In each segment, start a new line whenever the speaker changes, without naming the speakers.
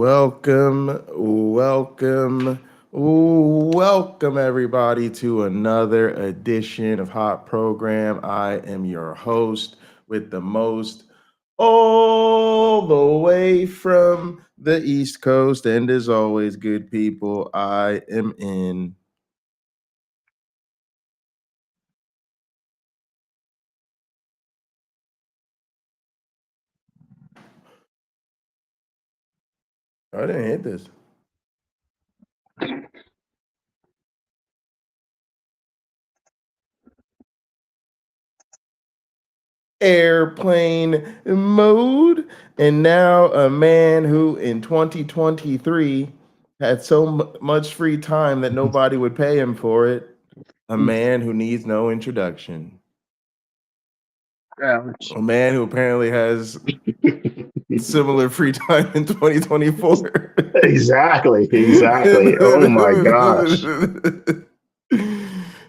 Welcome, everybody, to another edition of Hot Program. I am your host with the most, all the way from the East Coast. And as always, good people, I am in. I didn't hit this. Airplane mode. And now a man who in 2023 had so much free time that nobody would pay him for it. A man who needs no introduction.
Ouch.
A man who apparently has similar free time in 2024.
Exactly. Oh my gosh.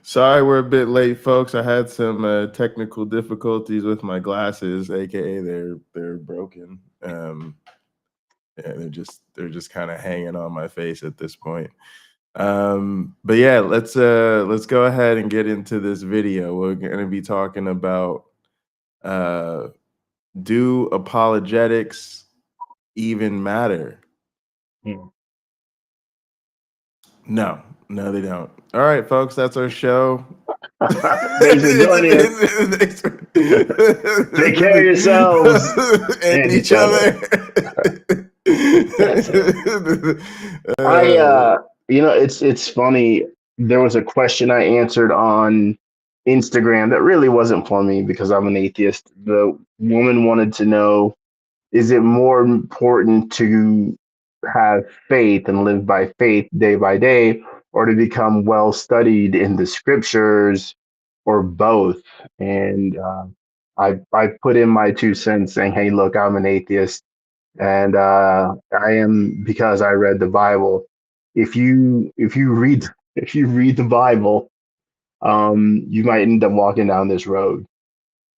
Sorry, we're a bit late, folks. I had some technical difficulties with my glasses, aka they're broken. Yeah, they're just kind of hanging on my face at this point. But yeah, let's go ahead and get into this video. We're going to be talking about do apologetics even matter? No, they don't. All right, folks, that's our show.
Thanks for joining us. Take care of yourselves
and each other.
It's funny. There was a question I answered on Instagram that really wasn't for me because I'm an atheist. The woman wanted to know, is it more important to have faith and live by faith day by day, or to become well studied in the scriptures, or both? And I put in my 2 cents saying, hey, look, I'm an atheist, and I am because I read the Bible. If you read the Bible, you might end up walking down this road.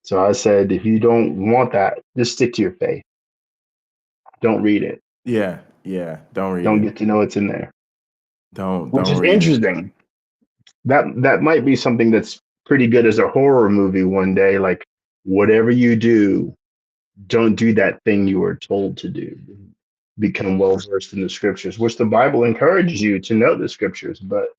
So I said, if you don't want that, just stick to your faith. Don't read it.
Yeah. Don't read it.
Don't get to know it's in there. Which is
read
interesting. That might be something that's pretty good as a horror movie one day. Like, whatever you do, don't do that thing you were told to do. Become well versed in the scriptures, which the Bible encourages you to know the scriptures. But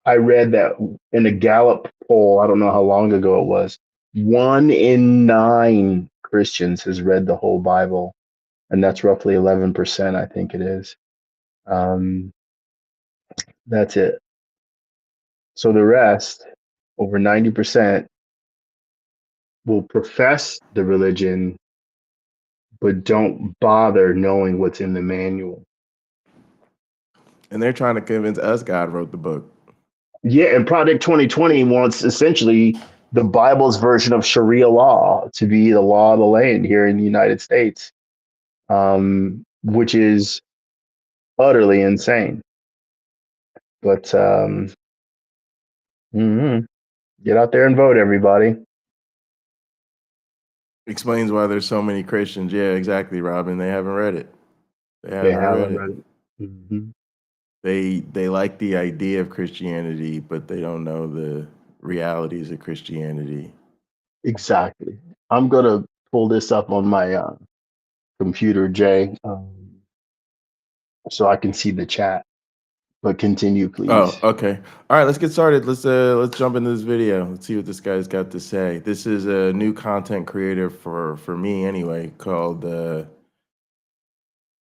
I read that in a Gallup poll, I don't know how long ago it was, 1 in 9 Christians has read the whole Bible, and that's roughly 11%, I think it is. That's it. So the rest, over 90%, will profess the religion, but don't bother knowing what's in the manual.
And they're trying to convince us God wrote the book.
Yeah, and Project 2020 wants essentially the Bible's version of Sharia law to be the law of the land here in the United States, which is utterly insane. But get out there and vote, everybody.
Explains why there's so many Christians. Yeah, exactly, Robin. They haven't read it. They haven't read it.
Mm-hmm.
They like the idea of Christianity, but they don't know the realities of Christianity.
Exactly. I'm gonna pull this up on my computer, Jay, so I can see the chat. But continue, please.
Oh, okay. All right, let's get started. Let's jump into this video. Let's see what this guy's got to say. This is a new content creator for me anyway, called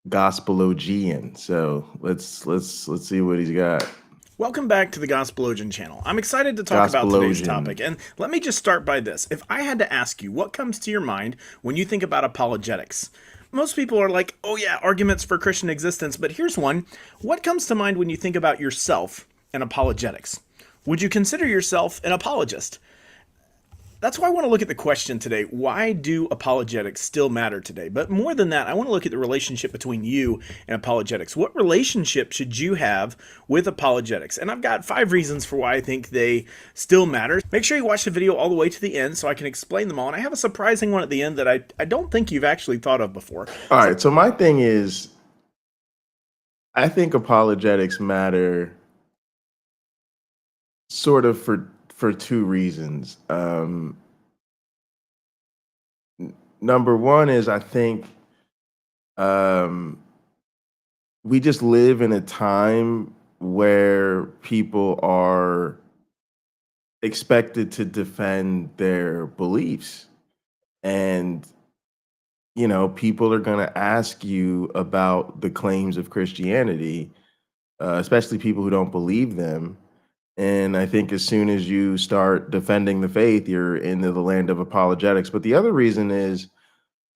Gospelogeian. So let's see what he's got.
Welcome back to the Gospelogian channel. I'm excited to talk about today's topic, and let me just start by this. If I had to ask you, what comes to your mind when you think about apologetics? Most people are like, oh yeah, arguments for Christian existence, but here's one. What comes to mind when you think about yourself and apologetics? Would you consider yourself an apologist? that's why I want to look at the question today. Why do apologetics still matter today? But more than that, I want to look at the relationship between you and apologetics. What relationship should you have with apologetics? And I've got 5 reasons for why I think they still matter. Make sure you watch the video all the way to the end so I can explain them all. And I have a surprising one at the end that I don't think you've actually thought of before.
All right, so my thing is, I think apologetics matter sort of for 2 reasons. Number one is, I think we just live in a time where people are expected to defend their beliefs. And, you know, people are going to ask you about the claims of Christianity, especially people who don't believe them. And I think as soon as you start defending the faith, you're into the land of apologetics. But the other reason is,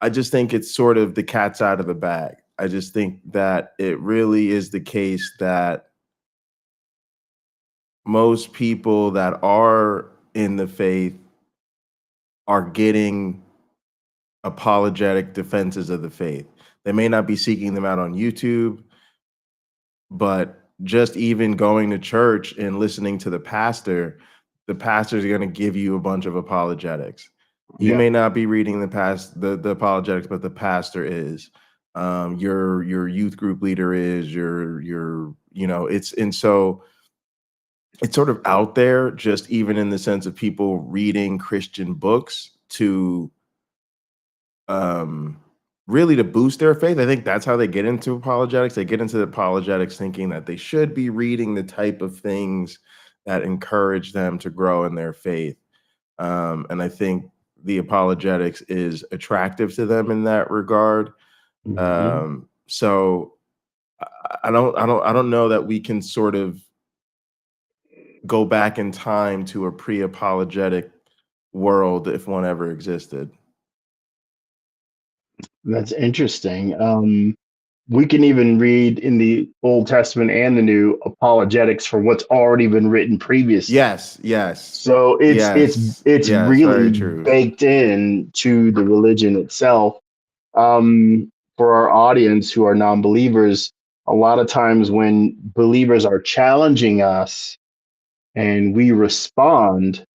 I just think it's sort of the cat's out of the bag. I just think that it really is the case that most people that are in the faith are getting apologetic defenses of the faith. They may not be seeking them out on YouTube, but just even going to church and listening to the pastor's going to give you a bunch of apologetics. You may not be reading the apologetics, but the pastor is. Your youth group leader is. So it's sort of out there, just even in the sense of people reading Christian books to really to boost their faith. I think that's how they get into apologetics. They get into the apologetics thinking that they should be reading the type of things that encourage them to grow in their faith. And I think the apologetics is attractive to them in that regard. So I don't know that we can sort of go back in time to a pre-apologetic world if one ever existed.
That's interesting. We can even read in the Old Testament and the New apologetics for what's already been written previously.
Yes.
So it's really
true.
baked in to the religion itself. For our audience who are non-believers, a lot of times when believers are challenging us and we respond,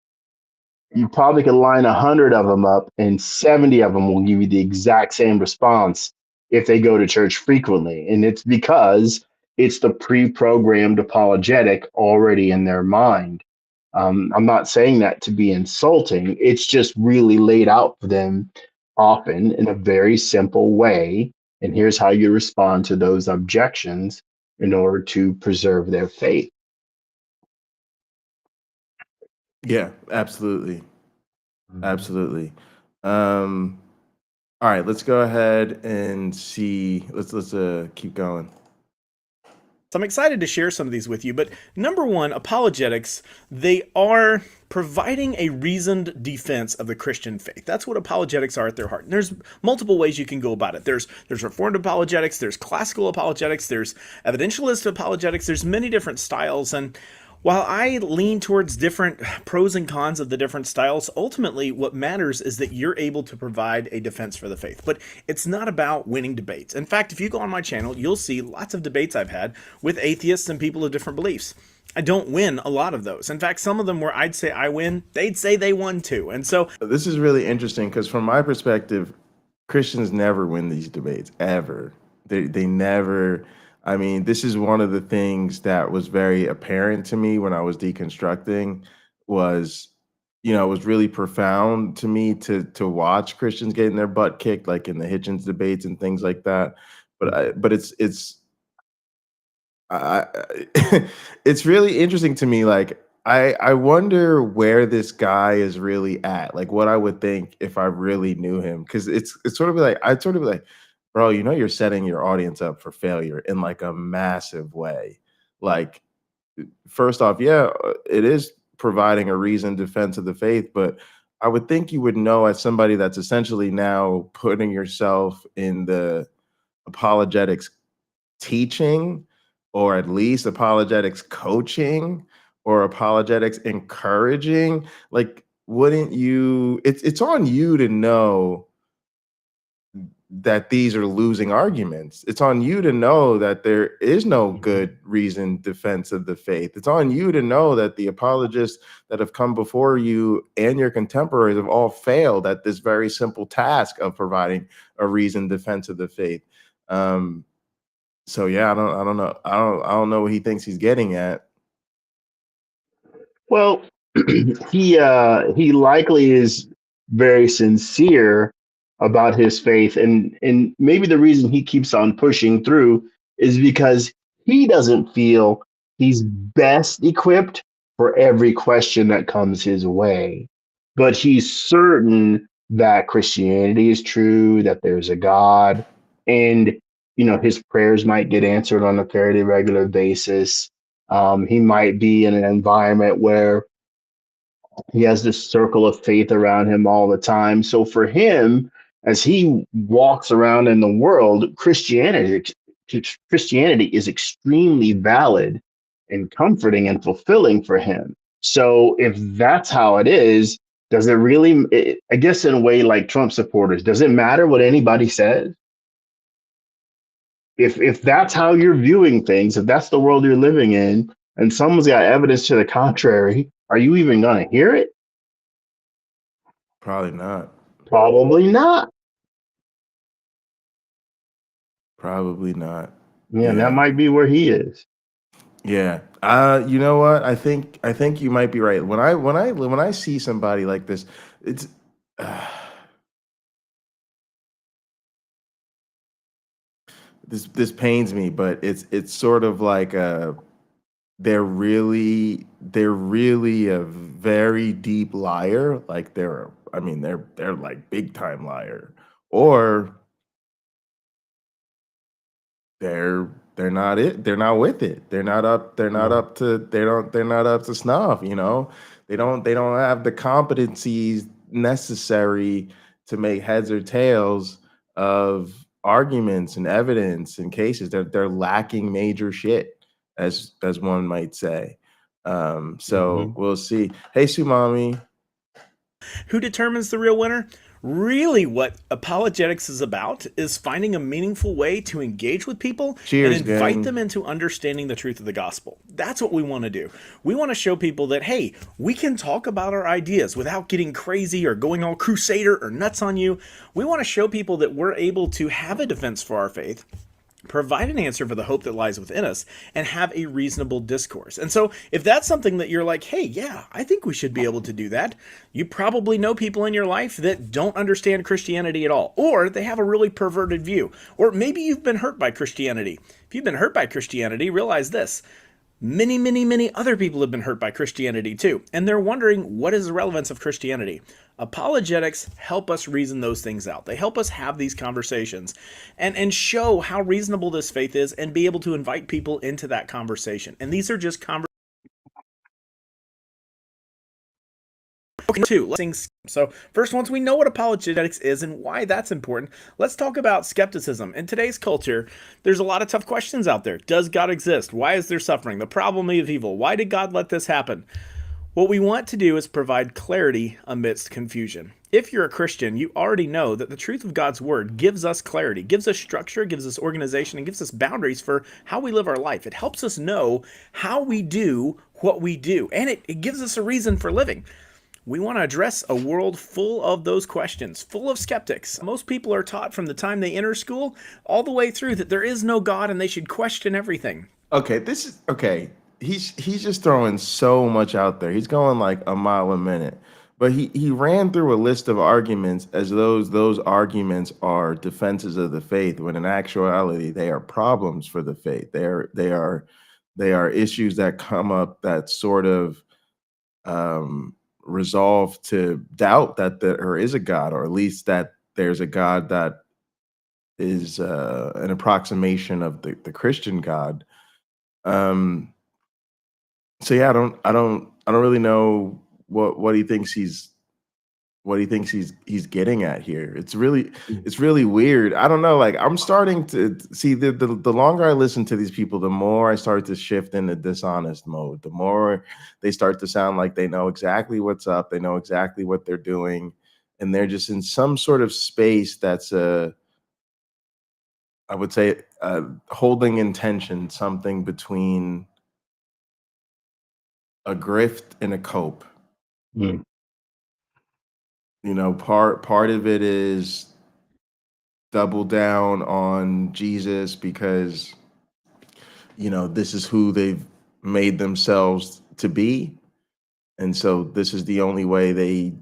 you probably could line 100 of them up and 70 of them will give you the exact same response if they go to church frequently. And it's because it's the pre-programmed apologetic already in their mind. I'm not saying that to be insulting. It's just really laid out for them often in a very simple way. And here's how you respond to those objections in order to preserve their faith.
Yeah, absolutely. Absolutely. All right, let's go ahead and see. Let's keep going.
So I'm excited to share some of these with you, but number one, apologetics, they are providing a reasoned defense of the Christian faith. That's what apologetics are at their heart. And there's multiple ways you can go about it. There's Reformed apologetics, there's classical apologetics, there's evidentialist apologetics, there's many different styles. And while I lean towards different pros and cons of the different styles, ultimately what matters is that you're able to provide a defense for the faith. But it's not about winning debates. In fact, if you go on my channel, you'll see lots of debates I've had with atheists and people of different beliefs. I don't win a lot of those. In fact, some of them where I'd say I win, they'd say they won too. And so
this is really interesting because from my perspective, Christians never win these debates, ever. They never... I mean, this is one of the things that was very apparent to me when I was deconstructing was, it was really profound to me to watch Christians getting their butt kicked, like in the Hitchens debates and things like that. But it's really interesting to me. Like, I wonder where this guy is really at, like what I would think if I really knew him. Cause it's sort of like, I'd sort of be like, bro, you're setting your audience up for failure in like a massive way. Like, first off, yeah, it is providing a reasoned defense of the faith, but I would think you would know as somebody that's essentially now putting yourself in the apologetics teaching, or at least apologetics coaching, or apologetics encouraging. Like, wouldn't you? It's on you to know that these are losing arguments. It's on you to know that there is no good reasoned defense of the faith. It's on you to know that the apologists that have come before you and your contemporaries have all failed at this very simple task of providing a reasoned defense of the faith. So yeah, I don't know. I don't know what he thinks he's getting at.
Well, he likely is very sincere about his faith, and maybe the reason he keeps on pushing through is because he doesn't feel he's best equipped for every question that comes his way, but he's certain that Christianity is true, that there's a God, and his prayers might get answered on a fairly regular basis. He might be in an environment where he has this circle of faith around him all the time. So for him, as he walks around in the world, Christianity is extremely valid and comforting and fulfilling for him. So if that's how it is, does it really, I guess in a way like Trump supporters, does it matter what anybody says? If that's how you're viewing things, if that's the world you're living in, and someone's got evidence to the contrary, are you even going to hear it?
Probably not.
Probably not.
Probably not.
Yeah, that might be where he is.
Yeah. You know what? I think you might be right. When I see somebody like this, it's this pains me, but it's sort of like they're really a very deep liar. Like they're like big time liar, or they're not with it. They're not up to snuff, They don't have the competencies necessary to make heads or tails of arguments and evidence and cases. They're lacking major shit, as one might say. So we'll see. Hey, Sumami.
Who determines the real winner? Really, what apologetics is about is finding a meaningful way to engage with people and invite them into understanding the truth of the gospel. That's what we want to do. We want to show people that, hey, we can talk about our ideas without getting crazy or going all crusader or nuts on you. We want to show people that we're able to have a defense for our faith, provide an answer for the hope that lies within us, and have a reasonable discourse. And so if that's something that you're like, hey, yeah, I think we should be able to do that, you probably know people in your life that don't understand Christianity at all, or they have a really perverted view, or maybe you've been hurt by Christianity. If you've been hurt by Christianity, realize this. Many, many, many other people have been hurt by Christianity too, and they're wondering, what is the relevance of Christianity? Apologetics help us reason those things out. They help us have these conversations and show how reasonable this faith is and be able to invite people into that conversation. And these are just conversations. So first, once we know what apologetics is and why that's important, let's talk about skepticism. In today's culture, there's a lot of tough questions out there. Does God exist? Why is there suffering? The problem of evil. Why did God let this happen? What we want to do is provide clarity amidst confusion. If you're a Christian, you already know that the truth of God's word gives us clarity, gives us structure, gives us organization, and gives us boundaries for how we live our life. It helps us know how we do what we do, and it gives us a reason for living. We want to address a world full of those questions, full of skeptics. Most people are taught from the time they enter school all the way through that there is no God and they should question everything.
Okay, He's just throwing so much out there. He's going like a mile a minute. But he ran through a list of arguments as those arguments are defenses of the faith, when in actuality they are problems for the faith. They are issues that come up that sort of resolve to doubt that there is a God, or at least that there's a God that is an approximation of the Christian God. So yeah, I don't really know what he thinks he's what he thinks he's getting at here. It's really weird. I don't know. Like, I'm starting to see the longer I listen to these people, the more I start to shift into dishonest mode. The more they start to sound like they know exactly what's up, they know exactly what they're doing, and they're just in some sort of space that's I would say holding in tension something between a grift and a cope.
Mm.
You know, part of it is double down on Jesus because, you know, this is who they've made themselves to be. And so this is the only way they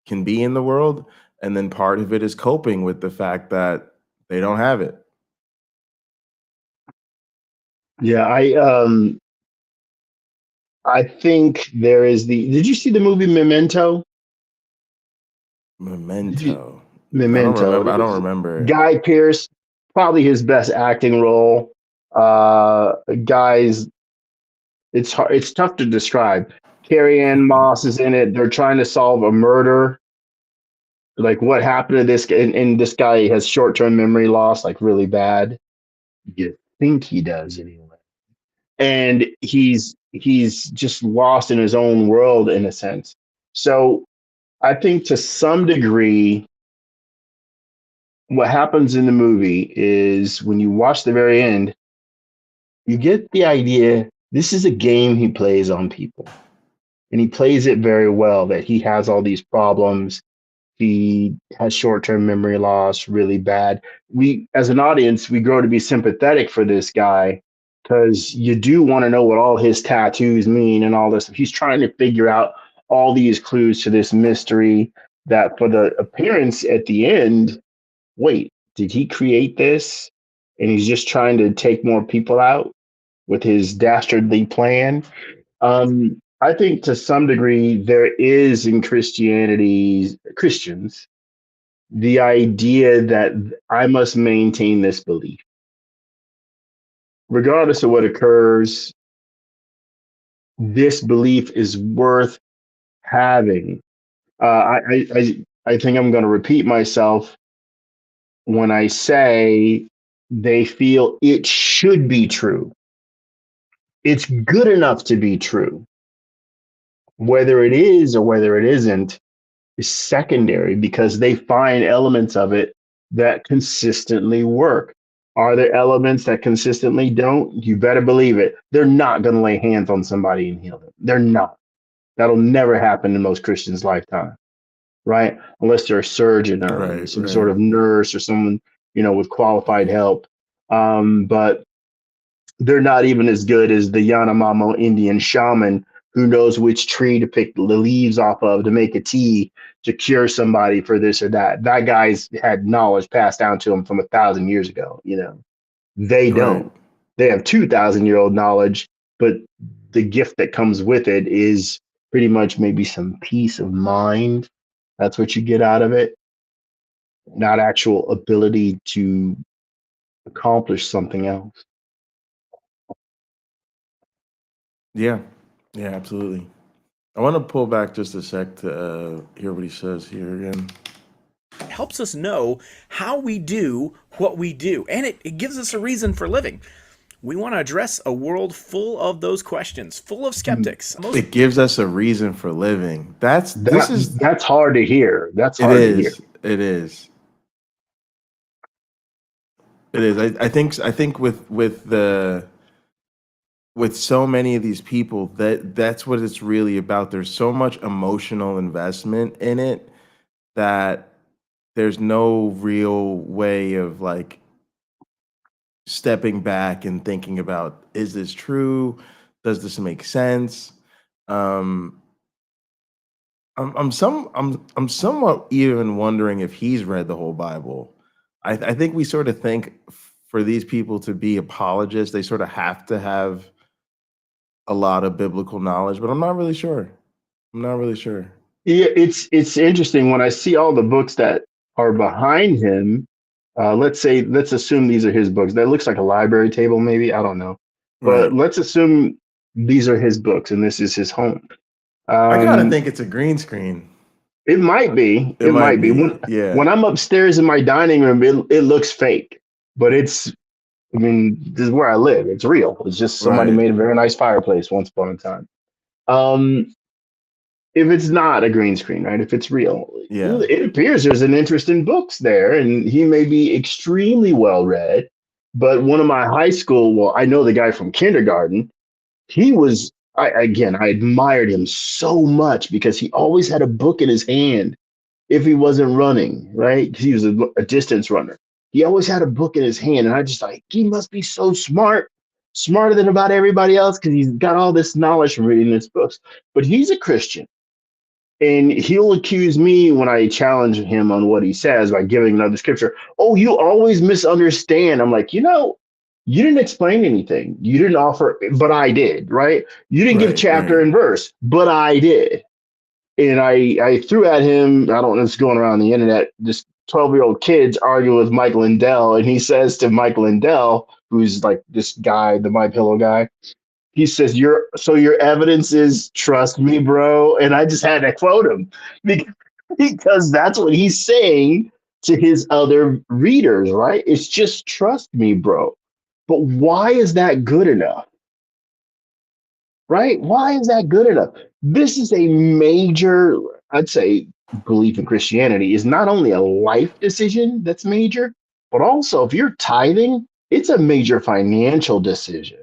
can be in the world. And then part of it is coping with the fact that they don't have it.
Yeah, I think there is did you see the movie Memento?
Memento.
Memento.
I don't remember it.
Guy Pearce, probably his best acting role. Guys, it's tough to describe. Carrie Ann Moss is in it. They're trying to solve a murder. Like, what happened to this guy? And this guy has short-term memory loss, like really bad. You think he does anyway. And he's just lost in his own world in a sense. So I think to some degree, what happens in the movie is when you watch the very end, you get the idea this is a game he plays on people. And he plays it very well, that he has all these problems. He has short-term memory loss, really bad. We, as an audience, we grow to be sympathetic for this guy because you do want to know what all his tattoos mean and all this. He's trying to figure out all these clues to this mystery that for the appearance at the end, wait, did he create this? And he's just trying to take more people out with his dastardly plan. I think to some degree there is in Christians, the idea that I must maintain this belief. Regardless of what occurs, this belief is worth having. I think I'm going to repeat myself when I say they feel it should be true. It's good enough to be true. Whether it is or whether it isn't is secondary because they find elements of it that consistently work. Are there elements that consistently don't? You better believe it. They're not going to lay hands on somebody and heal them. They're not. That'll never happen in most Christians' lifetime, right? Unless they're a surgeon or some sort of nurse or someone, you know, with qualified help. But they're not even as good as the Yanomamo Indian shaman who knows which tree to pick the leaves off of to make a tea to cure somebody for this or that. That guy's had knowledge passed down to him from 1,000 years ago. You know, they don't. They have 2,000-year-old knowledge, but the gift that comes with it is pretty much maybe some peace of mind. That's what you get out of it, not actual ability to accomplish something else.
Yeah, absolutely. I want to pull back just a sec to hear what he says here again.
It helps us know how we do what we do, and it gives us a reason for living. We want to address a world full of those questions, full of skeptics.
It gives us a reason for living. That's
hard to hear. That's hard to hear.
It is. I think with so many of these people that's what it's really about. There's so much emotional investment in it that there's no real way of like stepping back and thinking about, is this true? Does this make sense? I'm somewhat even wondering if he's read the whole Bible. I think we sort of think for these people to be apologists, they sort of have to have a lot of biblical knowledge, but I'm not really sure. Yeah,
it's interesting when I see all the books that are behind him. Let's assume these are his books. That looks like a library table, maybe. I don't know. But let's assume these are his books and this is his home.
I gotta think it's a green screen.
It might be. It might be. When I'm upstairs in my dining room, it looks fake, but it's. I mean, this is where I live. It's real. It's just somebody made a very nice fireplace once upon a time. If it's not a green screen, right? If it's real, it appears there's an interest in books there, and he may be extremely well read. But one of my high school, well, I know the guy from kindergarten. He was, I admired him so much because he always had a book in his hand if he wasn't running, right? Because he was a distance runner. He always had a book in his hand, and I just like, he must be so smart, smarter than about everybody else because he's got all this knowledge from reading his books. But he's a Christian. And he'll accuse me when I challenge him on what he says by giving another scripture. Oh, you always misunderstand. I'm like, you didn't explain anything. You didn't offer, but I did, right? You didn't give chapter and verse, but I did. And I threw at him, I don't know, it's going around the internet, this 12-year-old kid's arguing with Mike Lindell. And he says to Mike Lindell, who's like this guy, the My Pillow guy, he says, your evidence is trust me, bro. And I just had to quote him because that's what he's saying to his other readers, right? It's just trust me, bro. But why is that good enough? Right? Why is that good enough? This is a major, I'd say, belief in Christianity is not only a life decision that's major, but also if you're tithing, it's a major financial decision.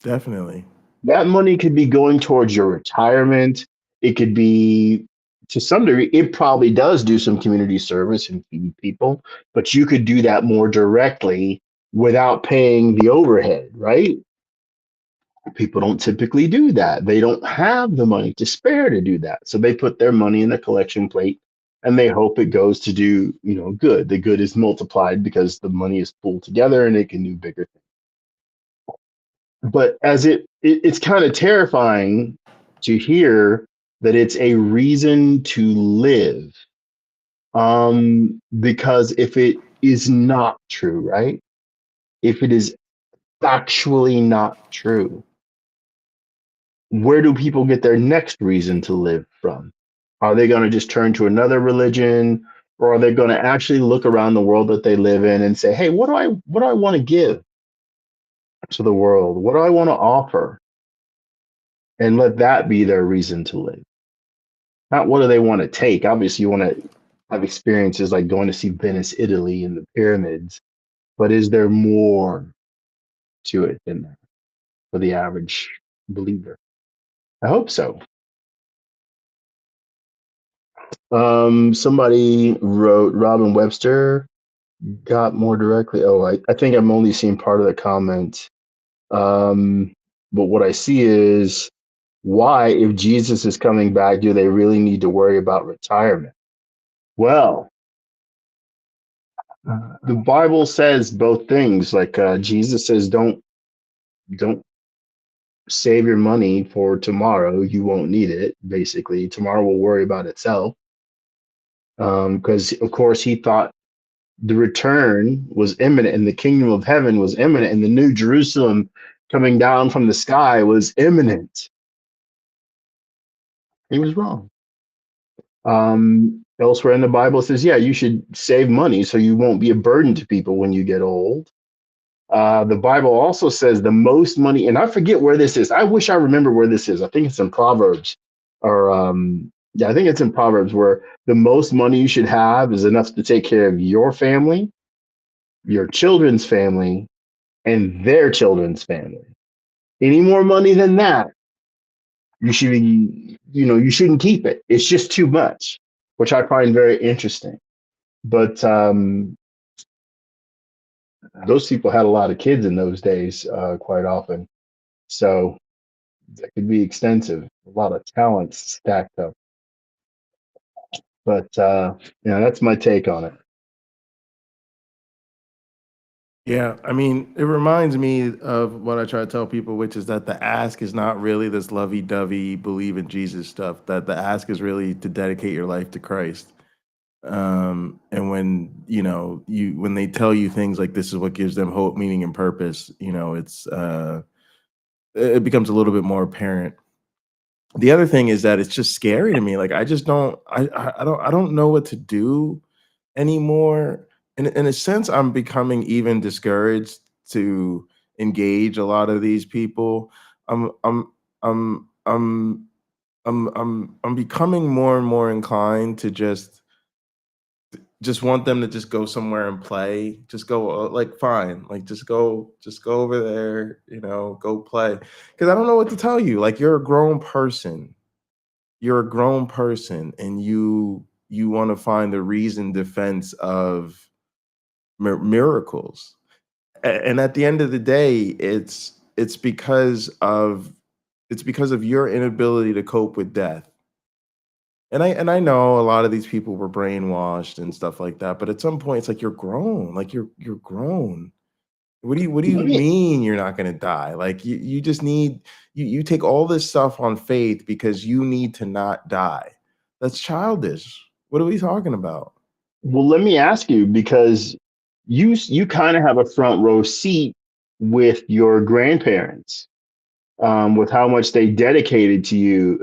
Definitely.
That money could be going towards your retirement. It could be, to some degree, it probably does do some community service and feed people, but you could do that more directly without paying the overhead, right? People don't typically do that. They don't have the money to spare to do that. So they put their money in a collection plate and they hope it goes to do, good. The good is multiplied because the money is pulled together and it can do bigger things. But as it's kind of terrifying to hear that it's a reason to live. Because if it is not true, right? If it is factually not true, where do people get their next reason to live from? Are they going to just turn to another religion, or are they going to actually look around the world that they live in and say, hey, what do I want to give to the world? What do I want to offer? And let that be their reason to live. Not what do they want to take. Obviously, you want to have experiences like going to see Venice, Italy, and the pyramids. But is there more to it than that for the average believer? I hope so. Somebody wrote Robin Webster got more directly. Oh, I think I'm only seeing part of the comment. But what I see is, why, if Jesus is coming back, do they really need to worry about retirement? Well, the Bible says both things. Like Jesus says, don't save your money for tomorrow. You won't need it. Basically, tomorrow will worry about itself. Because of course he thought the return was imminent and the kingdom of heaven was imminent and the new Jerusalem coming down from the sky was imminent. He was wrong. Elsewhere in the Bible, it says, yeah, you should save money so you won't be a burden to people when you get old. The Bible also says the most money, and I forget where this is. I wish I remember where this is. I think it's in Proverbs, or I think it's in Proverbs, where the most money you should have is enough to take care of your family, your children's family, and their children's family. Any more money than that, you should be, you shouldn't keep it. It's just too much, which I find very interesting. But those people had a lot of kids in those days, quite often. So that could be extensive, a lot of talents stacked up. But that's my take on it.
Yeah, I mean, it reminds me of what I try to tell people, which is that the ask is not really this lovey-dovey believe in Jesus stuff. That the ask is really to dedicate your life to Christ. And when when they tell you things like this is what gives them hope, meaning, and purpose, it becomes a little bit more apparent. the other thing is that it's just scary to me. Like I just don't I don't know what to do anymore. In a sense, I'm becoming even discouraged to engage a lot of these people. I'm I'm I'm I'm I'm becoming more and more inclined to just want them to just go somewhere and play. Just go like fine, like just go over there, you know, go play. Because I don't know what to tell you. Like you're a grown person. You're a grown person, and you want to find a reason defense of miracles. And at the end of the day, it's because of your inability to cope with death. And I know a lot of these people were brainwashed and stuff like that, but at some point it's like you're grown. Like you're grown. What do you
Let me
mean you're not gonna die? Like you just need you take all this stuff on faith because you need to not die. That's childish. What are we talking about?
well, let me ask you, because you kind of have a front row seat with your grandparents, with how much they dedicated to you,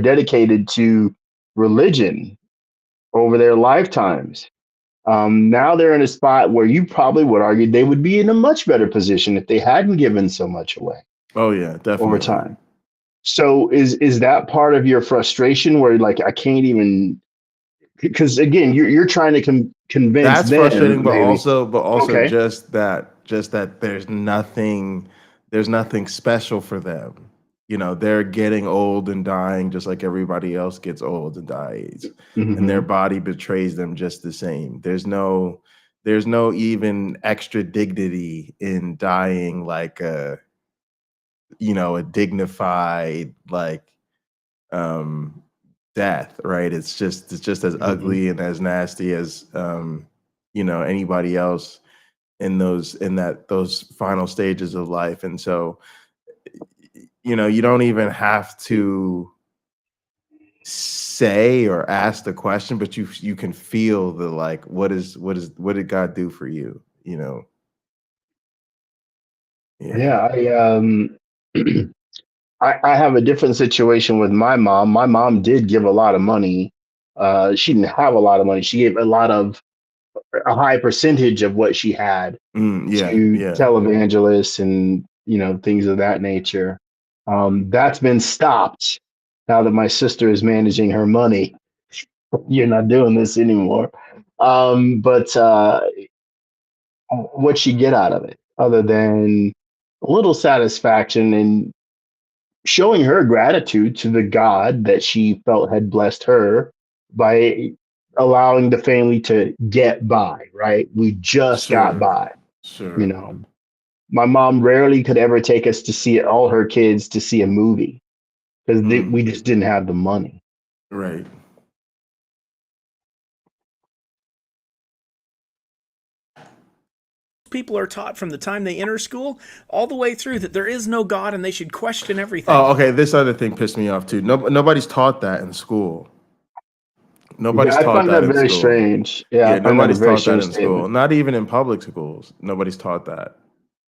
dedicated to religion over their lifetimes. Now they're in a spot where you probably would argue they would be in a much better position if they hadn't given so much away
Oh yeah,
over
definitely.
time. So is that part of your frustration where like I can't even, because again you're trying to convince
That's frustrating,
them
but
maybe.
also
Okay.
just that there's nothing special for them. You know, they're getting old and dying just like everybody else gets old and dies, and their
Hmm.
body betrays them just the same. There's no even extra dignity in dying like a dignified like um death, right? It's just as
Hmm.
ugly and as nasty as anybody else in those final stages of life. And so you don't even have to say or ask the question, but you can feel the like what did God do for you, yeah.
Yeah, I have a different situation with my mom. My mom did give a lot of money. She didn't have a lot of money. She gave a high percentage of what she had
Yeah,
to
yeah.
televangelists and things of that nature. That's been stopped now that my sister is managing her money. You're not doing this anymore. But What'd she get out of it other than a little satisfaction and showing her gratitude to the God that she felt had blessed her by allowing the family to get by, right? We just got
Sure,
by, you
sure.
know. My mom rarely could ever take us to see all her kids to see a movie because we
Mm,
just didn't have the money.
right.
People are taught from the time they enter school all the way through that there is no God and they should question everything.
Oh, okay. This other thing pissed me off too. Nobody's taught that in school.
Yeah,
Nobody's
I
taught
find
that
that
in
very
school.
strange. Yeah, I
Yeah,
find that a
nobody's
very
taught that
strange
in school.
statement.
Not even in public schools. Nobody's taught that.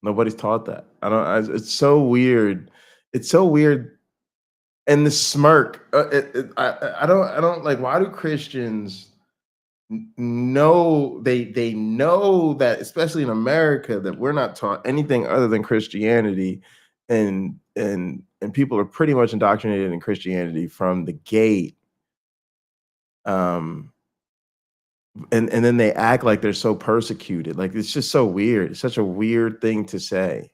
Nobody's taught that. I don't. It's so weird. It's so weird. And the smirk. I don't like. Why do Christians know they know that, especially in America, that we're not taught anything other than Christianity, and people are pretty much indoctrinated in Christianity from the gate. Um, and then they act like they're so persecuted. Like it's just so weird. It's such a weird thing to say.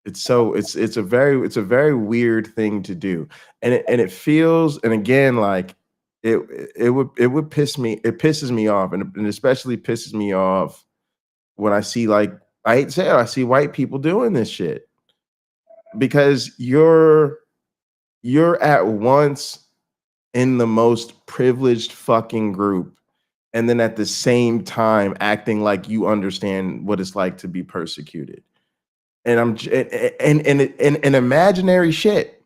It's a very weird thing to do. And it feels, and again, like it it would pisses me off, and especially pisses me off when I see, like, I hate to say it, I see white people doing this shit, because you're at once in the most privileged fucking group, and then at the same time acting like you understand what it's like to be persecuted. And and imaginary shit,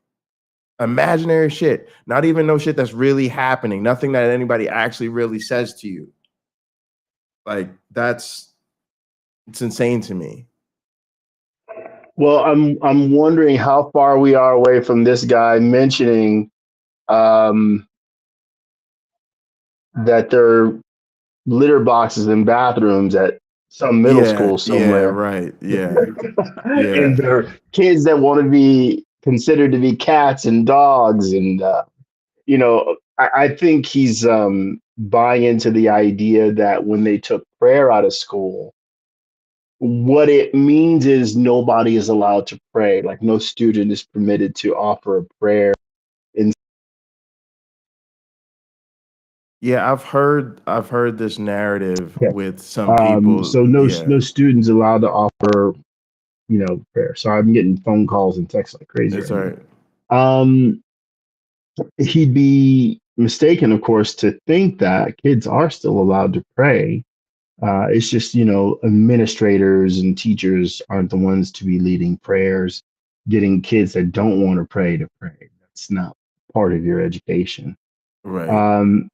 not even no shit that's really happening, nothing that anybody actually really says to you. Like it's insane to me.
Well, I'm wondering how far we are away from this guy mentioning that there are litter boxes in bathrooms at some middle school
Yeah,
somewhere.
right. Yeah.
And there are kids that want to be considered to be cats and dogs. And, I think he's buying into the idea that when they took prayer out of school, what it means is nobody is allowed to pray. Like no student is permitted to offer a prayer.
Yeah, I've heard this narrative
Okay.
with some people.
So no students allowed to offer, prayer. So I'm getting phone calls and texts like crazy
It's
right
all right.
now. He'd be mistaken, of course, to think that kids are still allowed to pray. It's just, administrators and teachers aren't the ones to be leading prayers, getting kids that don't want to pray. That's not part of your education.
Right.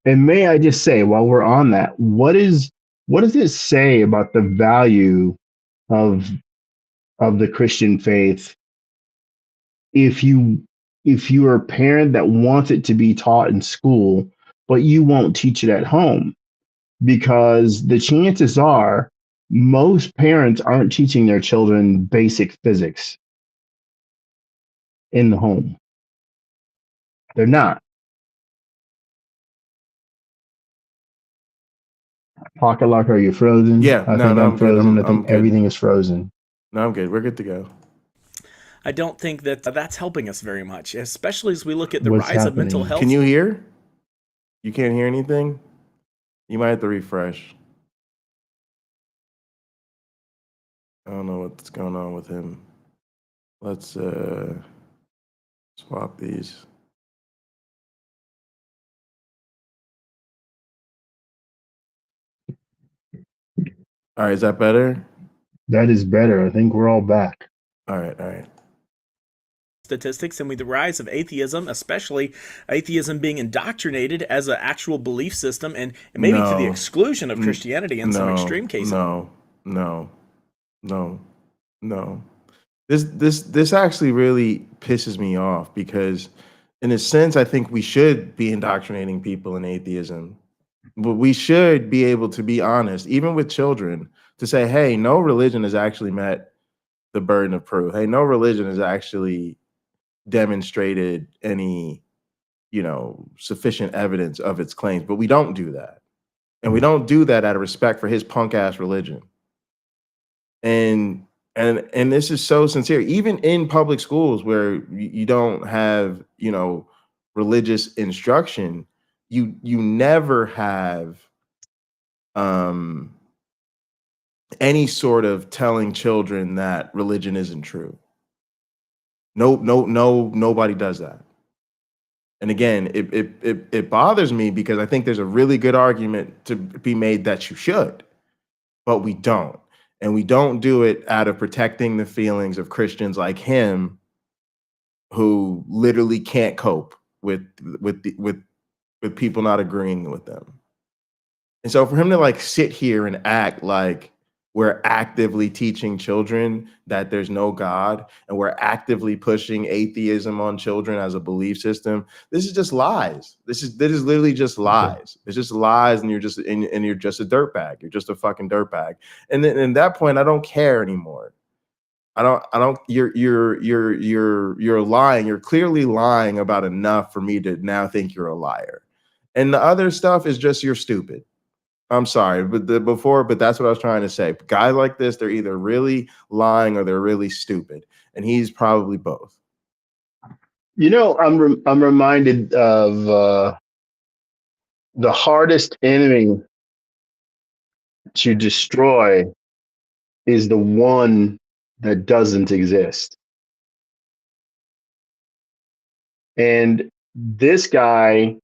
And may I just say, while we're on that, what does it say about the value of the Christian faith if you're a parent that wants it to be taught in school, but you won't teach it at home? Because the chances are most parents aren't teaching their children basic physics in the home. They're not. Pocket Lock, are you frozen?
Yeah,
I
no,
think
no,
I'm
I'm good.
frozen. I
I'm
think
good.
everything is frozen.
No, I'm good. We're good to go.
I don't think that's helping us very much, especially as we look at the
What's
rise of mental
happening?
health.
Can you hear? You can't hear anything? You might have to refresh. I don't know what's going on with him. Let's swap these. All right, is that better?
That is better. I think we're all back.
All right.
Statistics, and with the rise of atheism, especially atheism being indoctrinated as an actual belief system, and maybe to the exclusion of Christianity in some extreme cases.
No. This actually really pisses me off because, in a sense, I think we should be indoctrinating people in atheism. But we should be able to be honest, even with children, to say, hey, no religion has actually met the burden of proof. Hey, no religion has actually demonstrated any, sufficient evidence of its claims. But we don't do that. And we don't do that out of respect for his punk ass religion. And this is so sincere, even in public schools where you don't have, religious instruction, you never have any sort of telling children that religion isn't true. Nobody does that. And again, it bothers me because I think there's a really good argument to be made that you should, but we don't. And we don't do it out of protecting the feelings of Christians like him, who literally can't cope with people not agreeing with them. And so for him to sit here and act like we're actively teaching children that there's no God and we're actively pushing atheism on children as a belief system, this is just lies. This is literally just lies. It's just lies, and you're just a dirtbag. You're just a fucking dirtbag. And then at that point, I don't care anymore. I don't. You're lying. You're clearly lying about enough for me to now think you're a liar. And the other stuff is just you're stupid. I'm sorry, but that's what I was trying to say. Guys like this, they're either really lying or they're really stupid, and he's probably both.
I'm reminded of the hardest enemy to destroy is the one that doesn't exist. And this guy,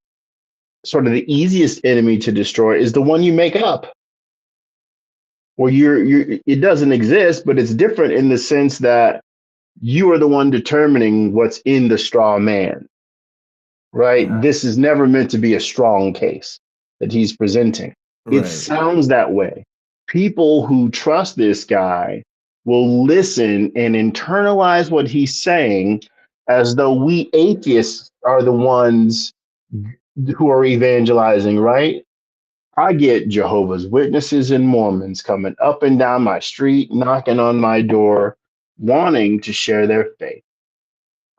sort of the easiest enemy to destroy is the one you make up. Well, it doesn't exist, but it's different in the sense that you are the one determining what's in the straw man, right?
Yeah.
This is never meant to be a strong case that he's presenting. It sounds that way. People who trust this guy will listen and internalize what he's saying as though we atheists are the ones who are evangelizing, right? I get Jehovah's Witnesses and Mormons coming up and down my street, knocking on my door, wanting to share their faith.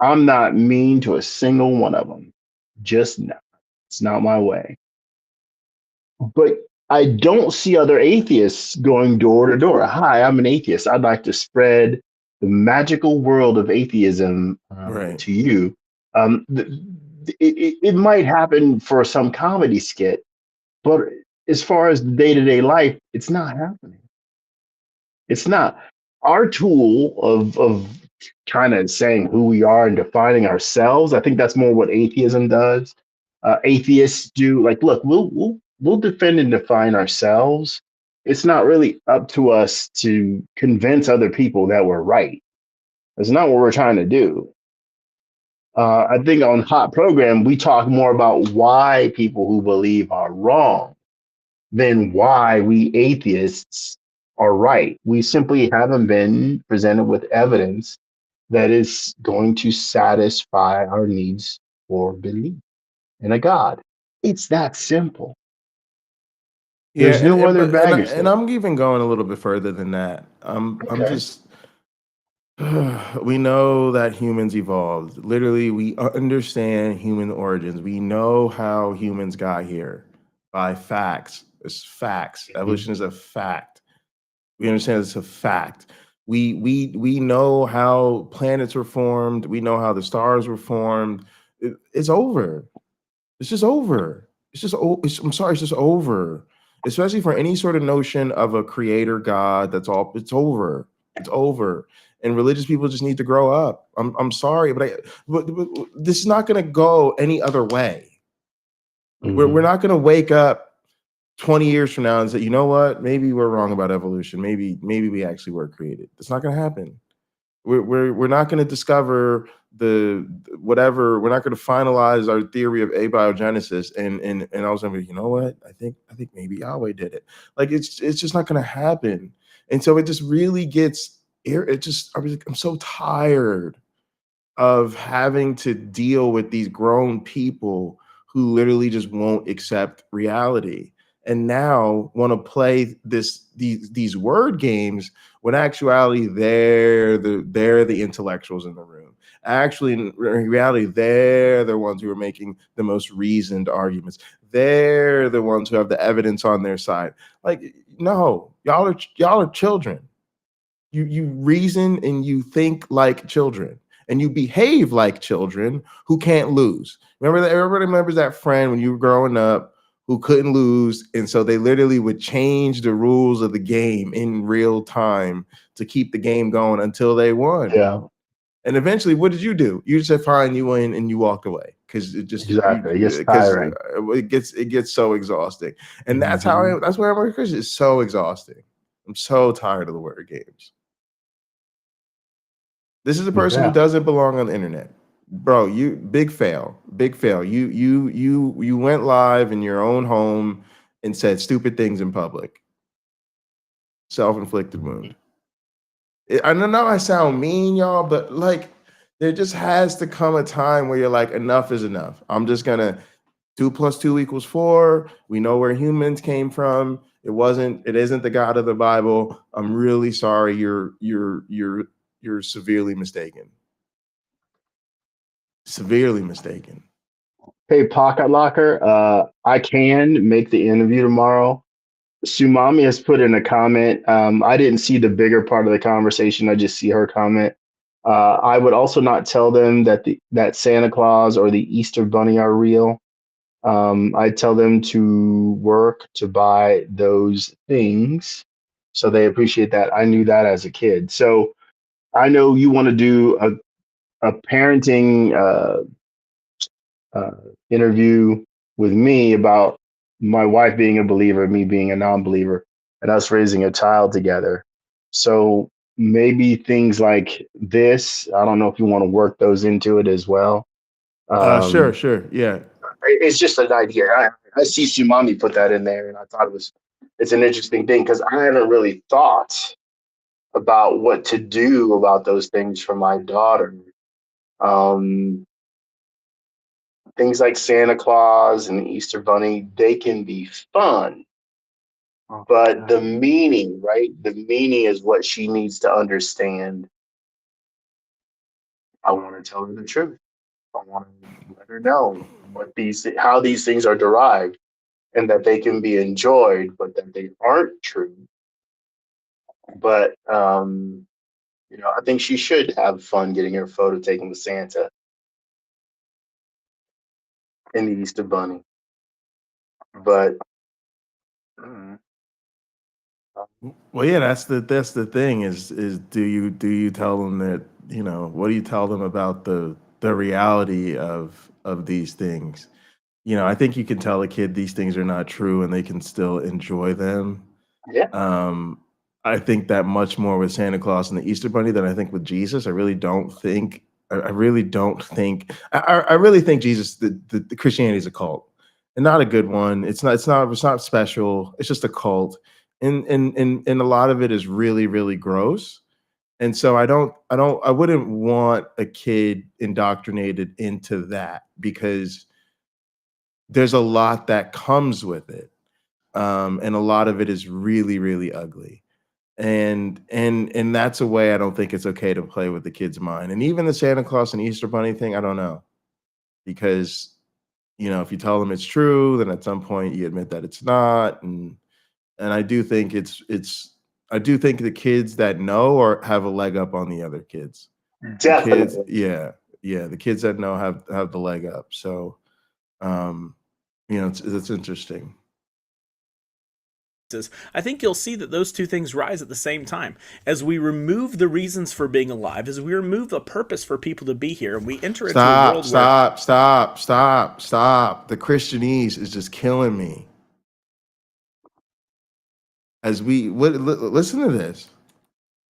I'm not mean to a single one of them. Just not. It's not my way. But I don't see other atheists going door to door. Hi, I'm an atheist. I'd like to spread the magical world of atheism
Right.
to you. It might happen for some comedy skit, but as far as day-to-day life, it's not happening. It's not. Our tool of kind of saying who we are and defining ourselves, I think that's more what atheism does. Atheists do, like, look, we'll defend and define ourselves. It's not really up to us to convince other people that we're right. That's not what we're trying to do. I think on Hot Program, we talk more about why people who believe are wrong than why we atheists are right. We simply haven't been presented with evidence that is going to satisfy our needs for belief in a God. It's that simple.
Yeah,
There's no other baggage
and
there.
I'm even going a little bit further than that. I'm
Okay.
just we know that humans evolved. Literally, we understand human origins. We know how humans got here by facts. It's facts. Evolution is a fact. We understand it's a fact. We know how planets were formed. We know how the stars were formed. It's over. It's just over. It's just I'm sorry, it's just over. Especially for any sort of notion of a creator God. It's over. It's over. And religious people just need to grow up. I'm sorry, but this is not going to go any other way. We're not going to wake up 20 years from now and say, you know what? Maybe we're wrong about evolution. Maybe we actually were created. It's not going to happen. We're not going to discover the whatever. We're not going to finalize our theory of abiogenesis and all of a sudden, you know what? I think maybe Yahweh did it. Like it's just not going to happen. And so it just really gets I'm so tired of having to deal with these grown people who literally just won't accept reality and now want to play these word games when actuality they're the intellectuals in the room. Actually, in reality, they're the ones who are making the most reasoned arguments. They're the ones who have the evidence on their side. Like, no, y'all are children. You reason and you think like children and you behave like children who can't lose. Remember that everybody remembers that friend when you were growing up who couldn't lose. And so they literally would change the rules of the game in real time to keep the game going until they won.
Yeah.
And eventually, what did you do? You just said, fine, you win, and you walked away. Because it just
Exactly. It's tiring.
it gets so exhausting. And that's where I'm a Christian. It's so exhausting. I'm so tired of the word games. This is a person who doesn't belong on the internet. Bro, you big fail. You went live in your own home and said stupid things in public. Self-inflicted wound. I don't know I sound mean, y'all, but like there just has to come a time where you're like, enough is enough. I'm just gonna 2 + 2 = 4. We know where humans came from. It isn't the God of the Bible. I'm really sorry. You're severely mistaken. Severely mistaken.
Hey, Pocket Locker, I can make the interview tomorrow. Sumami has put in a comment. I didn't see the bigger part of the conversation. I just see her comment. I would also not tell them that Santa Claus or the Easter Bunny are real. I tell them to work to buy those things. So they appreciate that. I knew that as a kid. So I know you want to do a parenting interview with me about my wife being a believer, me being a non-believer, and us raising a child together. So maybe things like this, I don't know if you want to work those into it as well.
Sure. Yeah.
It's just an idea. I see Sumami put that in there, and I thought it's an interesting thing because I haven't really thought about what to do about those things for my daughter. Things like Santa Claus and the Easter Bunny, they can be fun, but the meaning, right? The meaning is what she needs to understand. I want to tell her the truth. I want to let her know how these things are derived, and that they can be enjoyed, but that they aren't true. But I think she should have fun getting her photo taken with Santa and the Easter Bunny. But
well, yeah, that's the thing is do you tell them that, what do you tell them about the reality of these things? I think you can tell a kid these things are not true and they can still enjoy them.
yeah,
I think that much more with Santa Claus and the Easter Bunny than I think with Jesus. I really don't think. I really don't think. I really think Jesus. The Christianity is a cult, and not a good one. It's not. It's not special. It's just a cult, and a lot of it is really really gross. And so I wouldn't want a kid indoctrinated into that because there's a lot that comes with it, and a lot of it is really really ugly. And that's a way I don't think it's okay to play with the kid's mind. And even the Santa Claus and Easter Bunny thing, I don't know. Because, if you tell them it's true, then at some point you admit that it's not. And I do think I do think the kids that know or have a leg up on the other kids.
definitely.
The kids, yeah, the kids that know have the leg up. So it's interesting.
I think you'll see that those two things rise at the same time. As we remove the reasons for being alive, as we remove the purpose for people to be here, and we enter into a world
Stop. The Christianese is just killing me. Listen to this.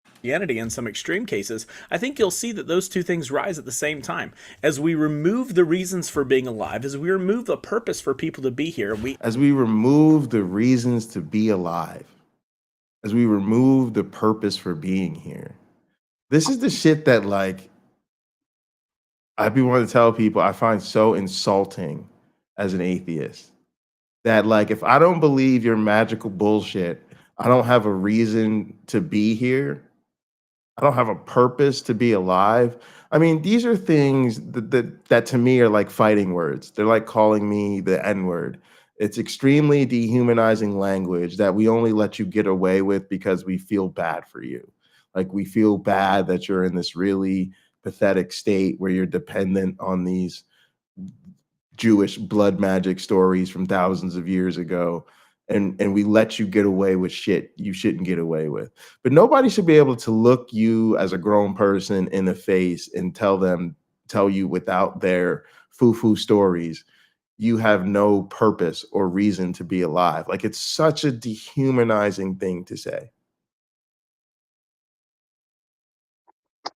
Christianity in some extreme cases, I think you'll see that those two things rise at the same time. As we remove the reasons for being alive, as we remove the purpose for people to be here,
as we remove the reasons to be alive, as we remove the purpose for being here. This is the shit that I be wanting to tell people I find so insulting as an atheist. That if I don't believe your magical bullshit, I don't have a reason to be here. I don't have a purpose to be alive. I mean, these are things that to me are like fighting words. They're like calling me the N-word. It's extremely dehumanizing language that we only let you get away with because we feel bad for you. We feel bad that you're in this really pathetic state where you're dependent on these Jewish blood magic stories from thousands of years ago. And we let you get away with shit you shouldn't get away with. But nobody should be able to look you as a grown person in the face and tell you without their foo-foo stories, you have no purpose or reason to be alive. It's such a dehumanizing thing to say.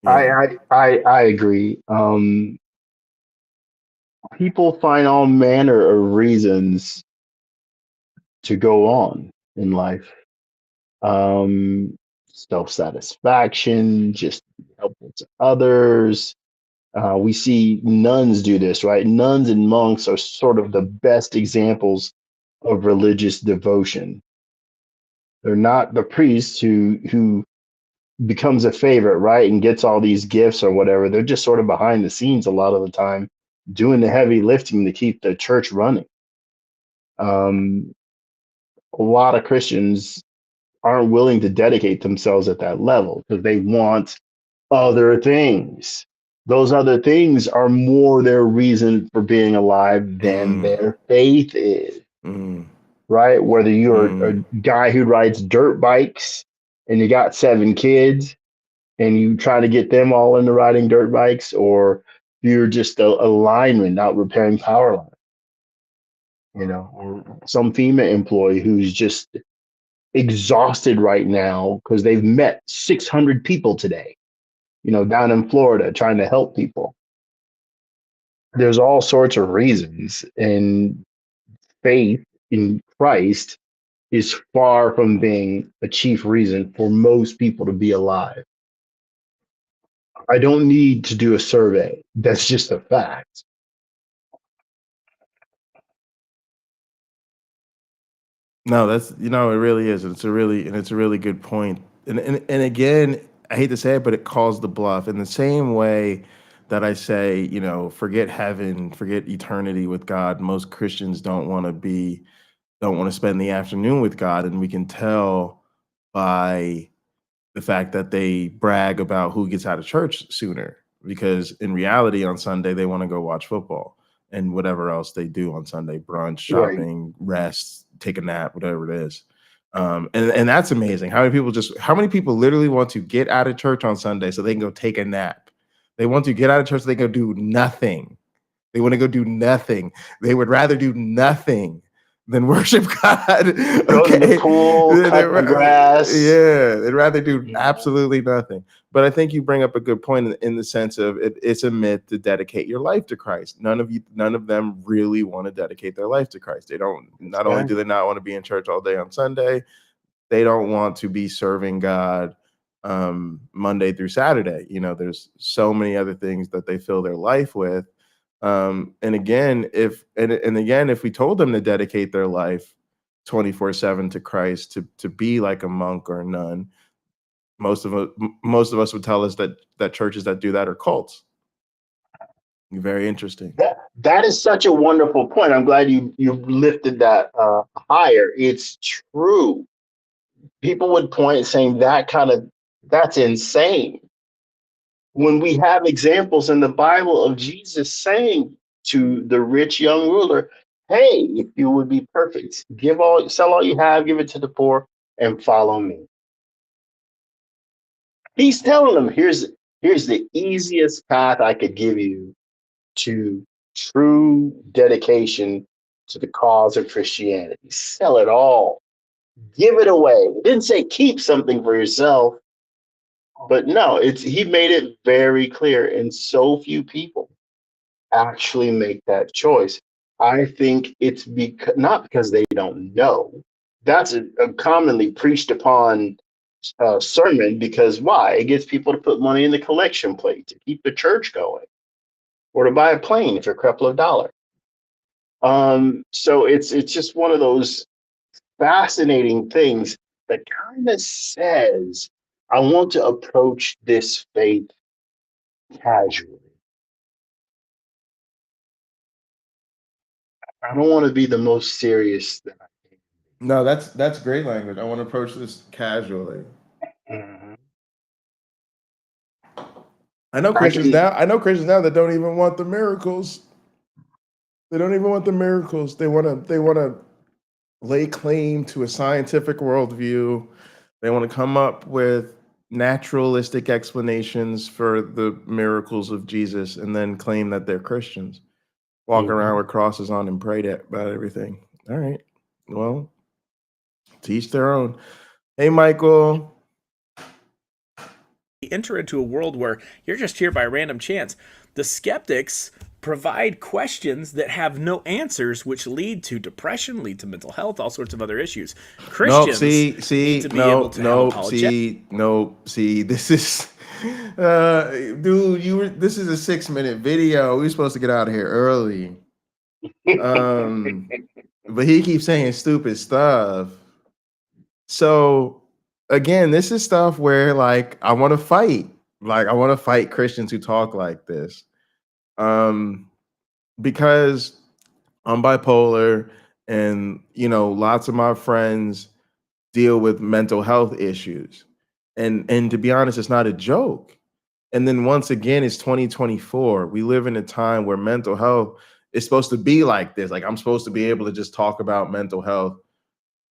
Yeah. I agree. People find all manner of reasons to go on in life. Self-satisfaction, just helpful to others. We see nuns do this, right? Nuns and monks are sort of the best examples of religious devotion. They're not the priest who becomes a favorite, right, and gets all these gifts or whatever. They're just sort of behind the scenes a lot of the time, doing the heavy lifting to keep the church running. A lot of Christians aren't willing to dedicate themselves at that level because they want other things. Those other things are more their reason for being alive than their faith is. Right? Whether you're a guy who rides dirt bikes and you got 7 kids and you try to get them all into riding dirt bikes, or you're just a lineman out repairing power lines, or some FEMA employee who's just exhausted right now because they've met 600 people today, down in Florida trying to help people. There's all sorts of reasons, and faith in Christ is far from being a chief reason for most people to be alive. I don't need to do a survey. That's just a fact.
No, that's it really is. It's a really good point. And again, I hate to say it, but it calls the bluff in the same way that I say, forget heaven, forget eternity with God. Most Christians don't want to spend the afternoon with God, and we can tell by the fact that they brag about who gets out of church sooner, because in reality on Sunday they want to go watch football and whatever else they do on Sunday, brunch, shopping, rest, take a nap, whatever it is. And that's amazing. How many people literally want to get out of church on Sunday so they can go take a nap? They want to get out of church so they can go do nothing. They want to go do nothing. They would rather do nothing than worship God.
Go to the pool, cut the grass.
Yeah, they'd rather do absolutely nothing. But I think you bring up a good point in the sense of it's a myth to dedicate your life to Christ. None of them really want to dedicate their life to Christ. They don't. Not only do they not want to be in church all day on Sunday, they don't want to be serving God Monday through Saturday. There's so many other things that they fill their life with. And again, if we told them to dedicate their life 24/7 to Christ, to be like a monk or a nun, most of us would tell us that churches that do that are cults. Very interesting.
That is such a wonderful point. I'm glad you lifted that higher. It's true. People would point saying that's insane. When we have examples in the Bible of Jesus saying to the rich young ruler, hey, if you would be perfect, sell all you have, give it to the poor, and follow me. He's telling them, here's the easiest path I could give you to true dedication to the cause of Christianity. Sell it all. Give it away. He didn't say keep something for yourself. But no, he made it very clear, and so few people actually make that choice. I think it's not because they don't know. That's a commonly preached upon sermon, because why? It gets people to put money in the collection plate to keep the church going, or to buy a plane for a couple of dollars. So it's just one of those fascinating things that kind of says, I want to approach this faith casually. I don't want to be the most serious that I can.
No, that's great language. I want to approach this casually.
Mm-hmm.
I know Christians now that don't even want the miracles. They don't even want the miracles. They want to lay claim to a scientific worldview. They want to come up with naturalistic explanations for the miracles of Jesus and then claim that they're Christians. Walk around with crosses on and pray about everything. All right. Well, to each their own. Hey, Michael.
Enter into a world where you're just here by random chance. The skeptics provide questions that have no answers, which lead to depression, lead to mental health, all sorts of other issues. Christians need to be able to have apologetics.
This is dude, this is a 6-minute video. We're supposed to get out of here early. But he keeps saying stupid stuff. So again, this is stuff where I want to fight. I want to fight Christians who talk like this. Because I'm bipolar, and lots of my friends deal with mental health issues. And to be honest, it's not a joke. And then once again, it's 2024. We live in a time where mental health is supposed to be like this. I'm supposed to be able to just talk about mental health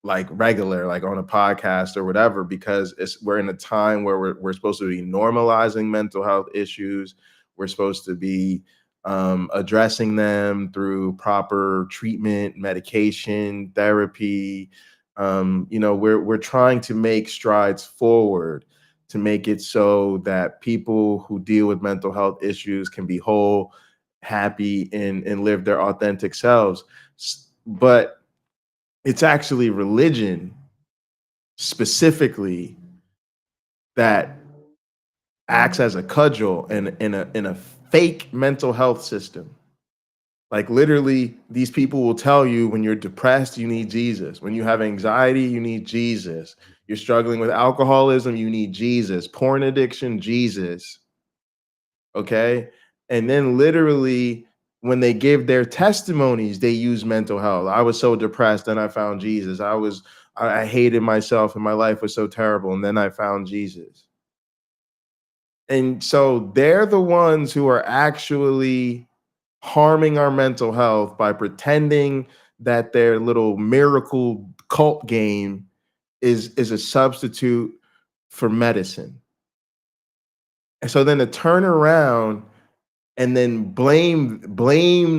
regular, on a podcast or whatever, because we're in a time where we're supposed to be normalizing mental health issues. We're supposed to be addressing them through proper treatment, medication, therapy. We're trying to make strides forward to make it so that people who deal with mental health issues can be whole, happy, and live their authentic selves. But It's actually religion specifically that acts as a cudgel in a fake mental health system. Like literally, these people will tell you when you're depressed, you need Jesus. When you have anxiety, you need Jesus. You're struggling with alcoholism, you need Jesus. Porn addiction, Jesus. Okay? And then literally, when they give their testimonies, they use mental health. I was so depressed, then I found Jesus. I hated myself and my life was so terrible, and then I found Jesus. And so they're the ones who are actually harming our mental health by pretending that their little miracle cult game is a substitute for medicine. And so then to turn around and then blame the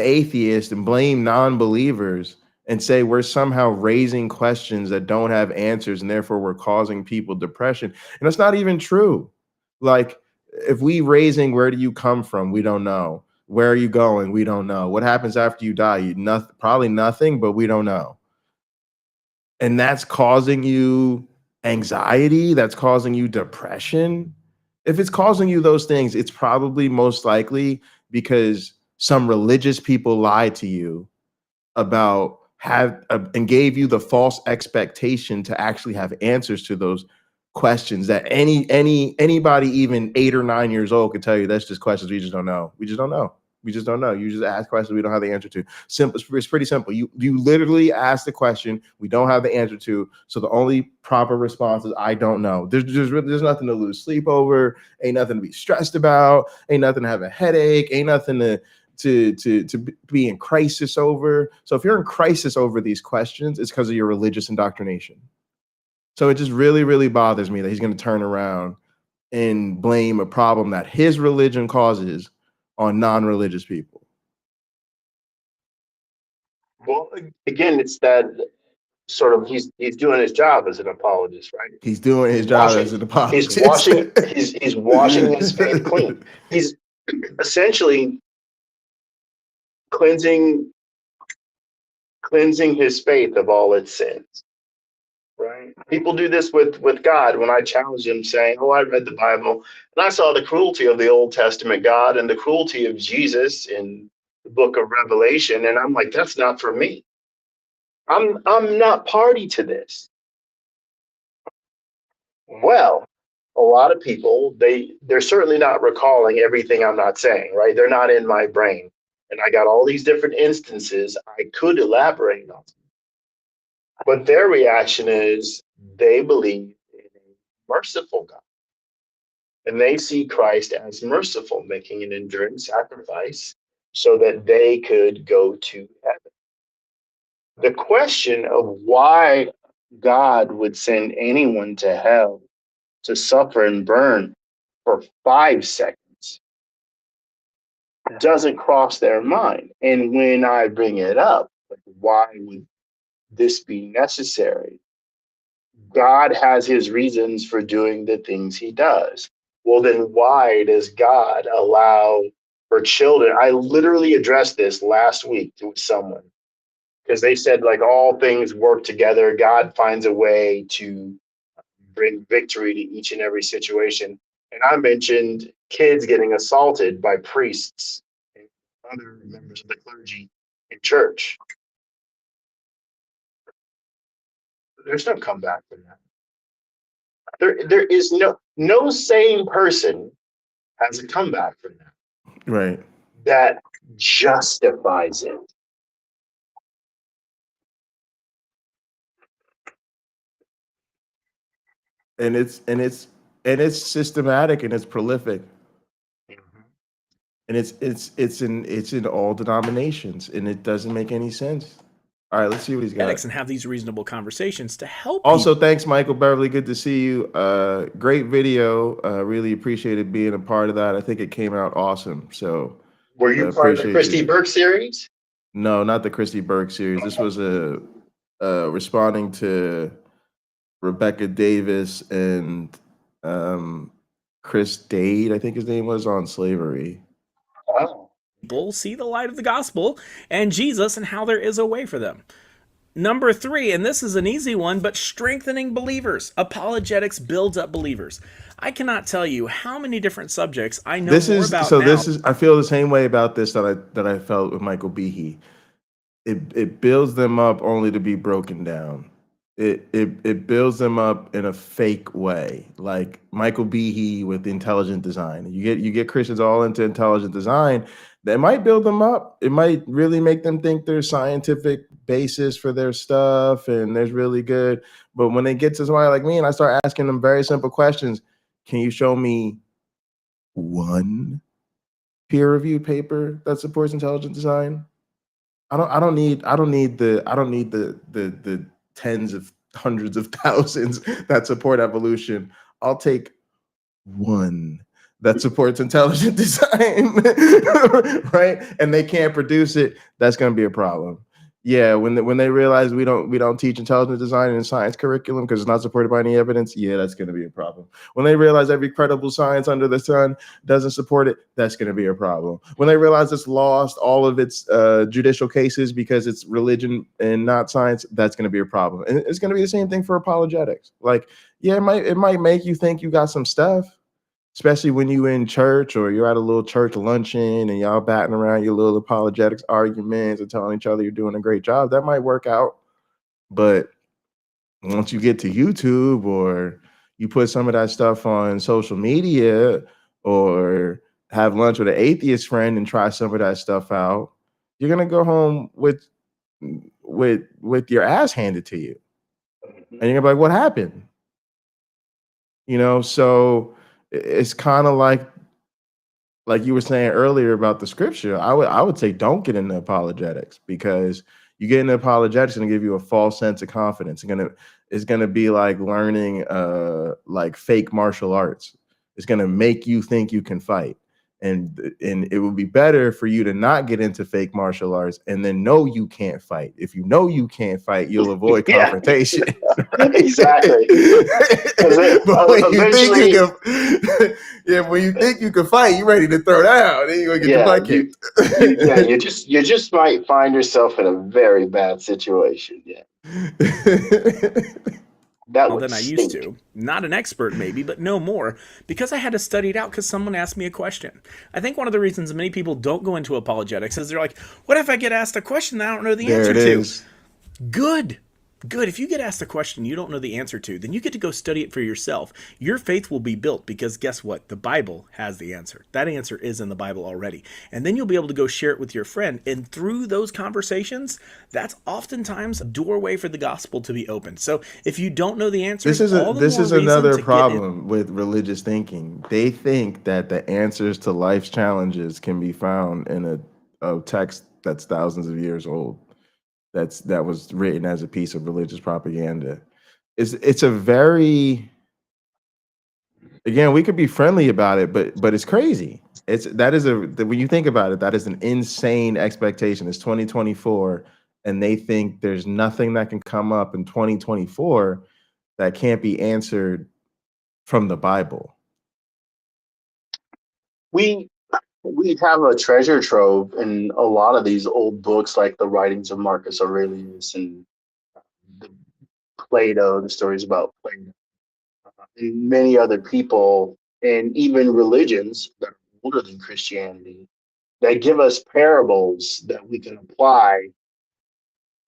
atheist and blame non-believers and say we're somehow raising questions that don't have answers and therefore we're causing people depression. And it's not even true. Like, if we raising where do you come from, we don't know. Where are you going? We don't know. What happens after you die? Probably nothing, but we don't know. And that's causing you anxiety, that's causing you depression. If it's causing you those things, it's probably most likely because some religious people lied to you about and gave you the false expectation to actually have answers to those questions that anybody even 8 or 9 years old could tell you. That's just questions we just don't know. We just don't know. We just don't know. You just ask questions we don't have the answer to. Simple. It's pretty simple. You literally ask the question we don't have the answer to. So the only proper response is I don't know. There's nothing to lose sleep over. Ain't nothing to be stressed about. Ain't nothing to have a headache. Ain't nothing to be in crisis over. So if you're in crisis over these questions, it's because of your religious indoctrination. So it just really, really bothers me that he's going to turn around and blame a problem that his religion causes on non-religious people.
Well, again, it's that sort of he's doing his job as an apologist, right?
He's doing his job as an apologist.
He's washing his faith clean. He's essentially cleansing his faith of all its sins. Right? People do this with God. When I challenge him saying, oh, I read the Bible and I saw the cruelty of the Old Testament God and the cruelty of Jesus in the book of Revelation. And I'm like, that's not for me. I'm not party to this. Well, a lot of people, they're certainly not recalling everything I'm not saying, right? They're not in my brain. And I got all these different instances I could elaborate on. But their reaction is they believe in a merciful God. And they see Christ as merciful, making an enduring sacrifice so that they could go to heaven. The question of why God would send anyone to hell to suffer and burn for 5 seconds doesn't cross their mind. And when I bring it up, like, why would this be necessary? God has his reasons for doing the things he does. Well, then why does God allow for children? I literally addressed this last week with someone because they said, like, all things work together. God finds a way to bring victory to each and every situation. And I mentioned kids getting assaulted by priests and other members of the clergy in church. There's no comeback from that. There is no sane person has a comeback from that.
Right.
That justifies it.
And it's systematic and it's prolific.
Mm-hmm.
And it's in all denominations, and it doesn't make any sense. All right, let's see what he's got.
And have these reasonable conversations to help.
Also, thanks, Michael Beverly. Good to see you. Great video. Really appreciated being a part of that. I think it came out awesome. So,
were you part of the Christy Burke series?
No, not the Christy Burke series. This was responding to Rebecca Davis and Chris Dade, I think his name was, on slavery.
Wow.
people see the light of the gospel and Jesus and how there is a way for them. Number 3, and this is an easy one, but strengthening believers. Apologetics builds up believers. I cannot tell you how many different subjects I know more about now.
I feel the same way about this that I felt with Michael Behe. It builds them up only to be broken down. It builds them up in a fake way, like Michael Behe with intelligent design. You get Christians all into intelligent design. That might build them up. It might really make them think there's scientific basis for their stuff and there's really good. But when they get to somebody like me and I start asking them very simple questions, can you show me one peer-reviewed paper that supports intelligent design? I don't need the tens of hundreds of thousands that support evolution. I'll take one that supports intelligent design, right? And they can't produce it. That's going to be a problem. Yeah, when they realize we don't teach intelligent design in science curriculum because it's not supported by any evidence, yeah, that's going to be a problem. When they realize every credible science under the sun doesn't support it, that's going to be a problem. When they realize it's lost all of its judicial cases because it's religion and not science, that's going to be a problem. And it's going to be the same thing for apologetics. Like, yeah, it might make you think you got some stuff, especially when you in church or you're at a little church luncheon and y'all batting around your little apologetics arguments and telling each other you're doing a great job. That might work out. But once you get to YouTube or you put some of that stuff on social media or have lunch with an atheist friend and try some of that stuff out, you're going to go home with your ass handed to you. And you're going to be like, what happened? So it's kind of like you were saying earlier about the scripture. I would say don't get into apologetics, because you get into apologetics and give you a false sense of confidence. It's gonna be like learning like fake martial arts. It's gonna make you think you can fight. And it would be better for you to not get into fake martial arts and then know you can't fight. If you know you can't fight, you'll avoid confrontation. Right?
Exactly.
But when you think you can fight, you're ready to throw down. Then you're gonna get your butt kicked.
You just might find yourself in a very bad situation. Yeah.
Than I used to. Not an expert, maybe, but no more, because I had to study it out because someone asked me a question. I think one of the reasons many people don't go into apologetics is they're like, what if I get asked a question that I don't know the answer to? Good. If you get asked a question you don't know the answer to, then you get to go study it for yourself. Your faith will be built because guess what? The Bible has the answer. That answer is in the Bible already. And then you'll be able to go share it with your friend. And through those conversations, that's oftentimes a doorway for the gospel to be opened. So if you don't know the answer,
this is another problem with religious thinking. They think that the answers to life's challenges can be found in a text that's thousands of years old. That was written as a piece of religious propaganda. It's a very, again, we could be friendly about it, but it's crazy. When you think about it, that is an insane expectation. It's 2024, and they think there's nothing that can come up in 2024 that can't be answered from the Bible.
We have a treasure trove in a lot of these old books, like the writings of Marcus Aurelius and Plato, the stories about Plato, and many other people, and even religions that are older than Christianity, that give us parables that we can apply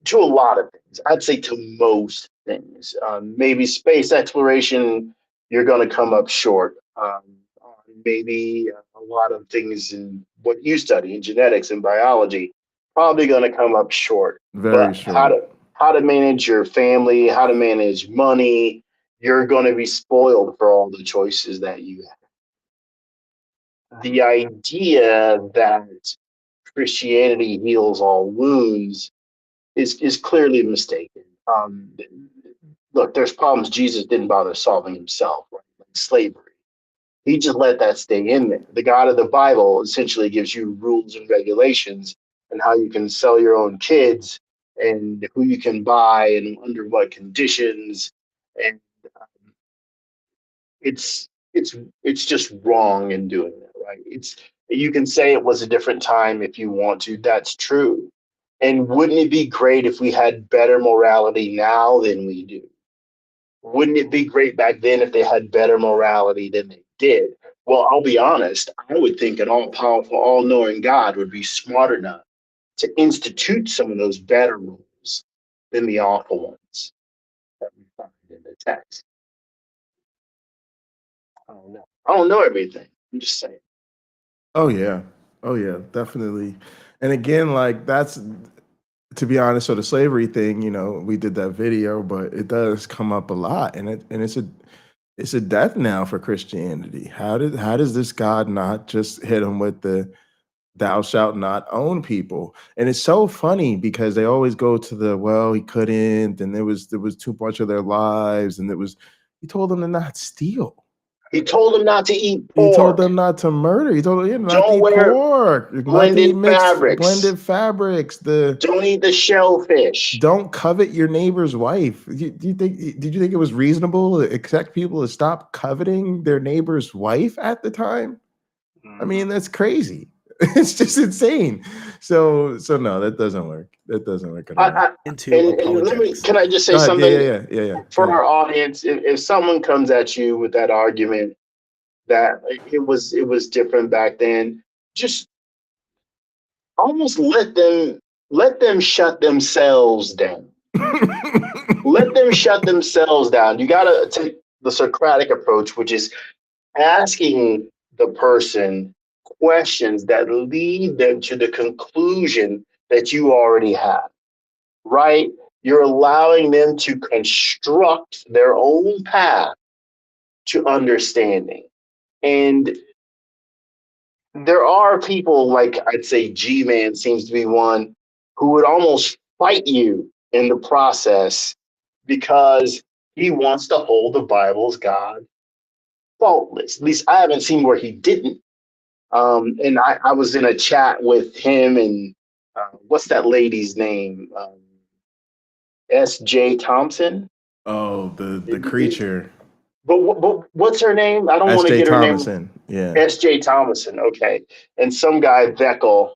to a lot of things. I'd say to most things. Maybe space exploration, you're going to come up short. Maybe a lot of things in what you study in genetics and biology, probably going to come up short.
Very short.
How to manage your family, how to manage money, you're going to be spoiled for all the choices that you have. The idea that Christianity heals all wounds is clearly mistaken. Look, there's problems Jesus didn't bother solving himself, right? Like slavery. He just let that stay in there. The God of the Bible essentially gives you rules and regulations and how you can sell your own kids and who you can buy and under what conditions. And it's just wrong in doing that, right? You can say it was a different time if you want to. That's true. And wouldn't it be great if we had better morality now than we do? Wouldn't it be great back then if they had better morality than they did? Well, I'll be honest. I would think an all-powerful, all-knowing God would be smart enough to institute some of those better rules than the awful ones that we find in the text. I don't know. I don't know everything. I'm just saying.
Oh yeah. Oh yeah, definitely. And again, like that's, to be honest, so the slavery thing, you know, we did that video, but it does come up a lot, and it's a death knell for Christianity. How does this God not just hit them with the thou shalt not own people? And it's so funny because they always go to the, well, he couldn't, and there was too much of their lives, and he told them to not steal.
He told them not to eat pork.
He told them not to murder. He told them not to eat pork.
Blended
fabrics.
Don't eat the shellfish.
Don't covet your neighbor's wife. Did you think it was reasonable to expect people to stop coveting their neighbor's wife at the time? I mean, that's crazy. It's just insane. So no, that doesn't work. That doesn't work at all.
Can I just say something?
Yeah.
For our audience, if someone comes at you with that argument that it was different back then, just almost let them shut themselves down. Let them shut themselves down. You got to take the Socratic approach, which is asking the person questions that lead them to the conclusion that you already have, right? You're allowing them to construct their own path to understanding. And there are people, like I'd say G-Man seems to be one, who would almost fight you in the process because he wants to hold the Bible's God faultless. At least I haven't seen where he didn't. And I was in a chat with him and what's that lady's name? S.J. Thompson.
Oh, the creature.
But what's her name? I don't want to get her
Thomason.
name.
Yeah.
S.J. Thomason. Okay. And some guy Veckel.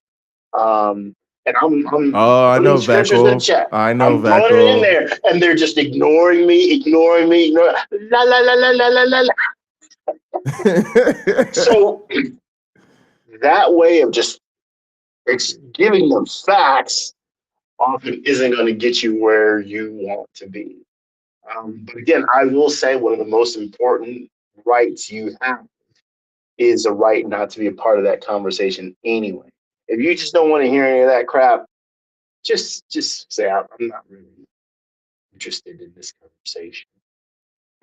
And I'm
I know
scriptures in the chat.
I know
I'm throwing it in there, and they're just ignoring me. La la la la la la la. So that way of just giving them facts often isn't going to get you where you want to be. But again, I will say one of the most important rights you have is a right not to be a part of that conversation anyway. If you just don't want to hear any of that crap, just say, I'm not really interested in this conversation.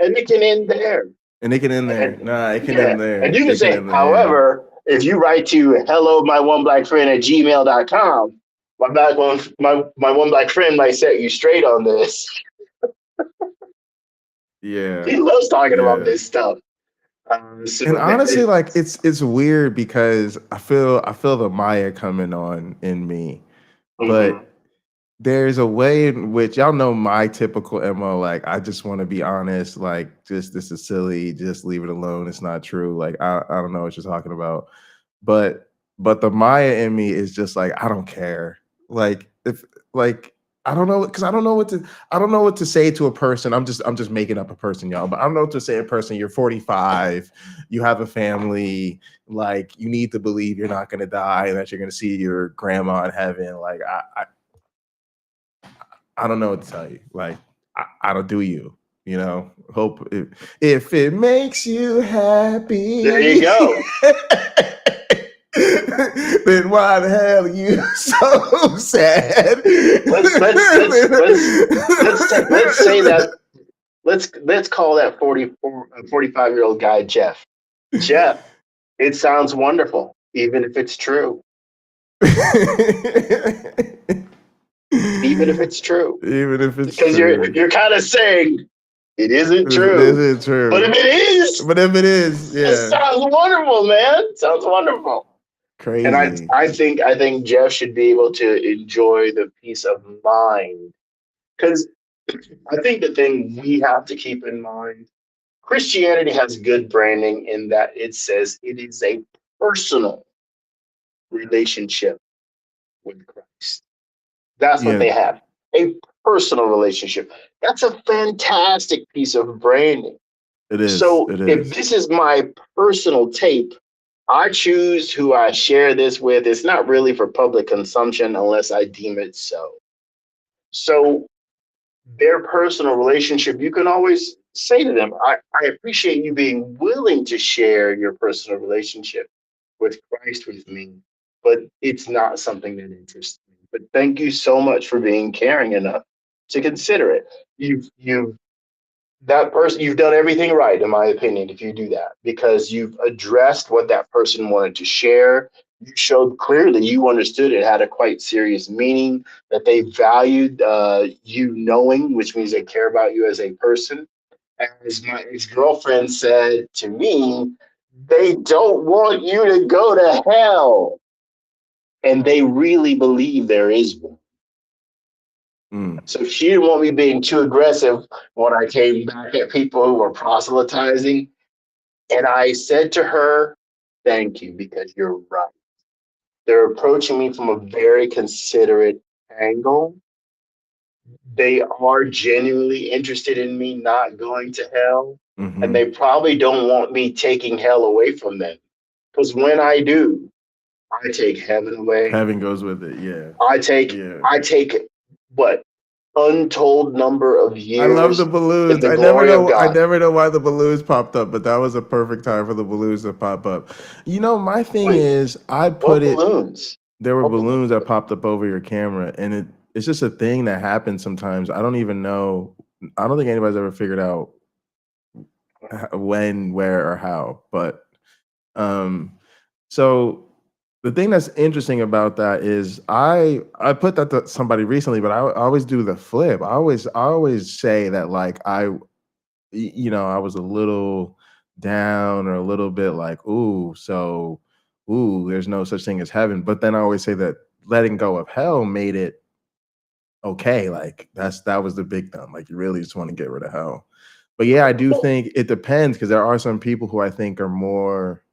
And it can end there.
And it can end there. It can end there.
And you can say, however, if you write to hello, my one black friend@gmail.com, my one black friend might set you straight on this.
Yeah.
He loves talking about this stuff.
And honestly, like it's weird because I feel the Maya coming on in me. But there's a way in which, y'all know my typical MO, like I just want to be honest, like just this is silly, just leave it alone. It's not true. Like I don't know what you're talking about. But the Maya in me is just like, I don't care. Like if like I don't know, because I don't know what to say to a person. I'm just making up a person, y'all. But I don't know what to say to a person. You're 45, you have a family, like you need to believe you're not gonna die and that you're gonna see your grandma in heaven. Like I don't know what to tell you. Like I don't do you. You know, hope if it makes you happy.
There you go.
Then why the hell are you so sad?
Let's say that. Let's call that 45-year-old guy Jeff. Jeff, it sounds wonderful, even if it's true. Even if it's true. Because you're kind of saying it isn't true.
It isn't true.
But if it is,
yeah.
It sounds wonderful, man. It sounds wonderful.
Crazy.
And I think Jeff should be able to enjoy the peace of mind. Because I think the thing we have to keep in mind, Christianity has good branding in that it says it is a personal relationship with Christ. That's what
Yeah,
they have. A personal relationship. That's a fantastic piece of branding.
it is.
So
It
if
is.
this is my personal tape, I choose who I share this with. It's not really for public consumption unless I deem it so. So their personal relationship, you can always say to them, I appreciate you being willing to share your personal relationship with Christ with me, but it's not something that interests me. But thank you so much for being caring enough to consider it. You've that person, you've done everything right, in my opinion, if you do that, because you've addressed what that person wanted to share. You showed clearly you understood it had a quite serious meaning, that they valued you knowing, which means they care about you as a person. As my ex-girlfriend said to me, they don't want you to go to hell. And they really believe there is one. So she didn't want me being too aggressive when I came back at people who were proselytizing. And I said to her, thank you, because you're right. They're approaching me from a very considerate angle. They are genuinely interested in me not going to hell. And they probably don't want me taking hell away from them. Because when I do, I take heaven away.
Heaven goes with it. Yeah.
I take what? Untold number of years.
I love the balloons.
The
I never
glory of
know.
God.
I never know why the balloons popped up, but that was a perfect time for the balloons to pop up. You know, my thing
Wait,
is, I
What
put it.
balloons?
There were
What
balloons that
balloons?
popped up over your camera, and it's just a thing that happens sometimes. I don't even know. I don't think anybody's ever figured out when, where, or how. But so the thing that's interesting about that is I put that to somebody recently, but I always do the flip. I always say that, like, I was a little down or a little bit like, ooh, there's no such thing as heaven. But then I always say that letting go of hell made it okay. Like that was the big thing. Like, you really just want to get rid of hell. But yeah, I do think it depends, because there are some people who I think are more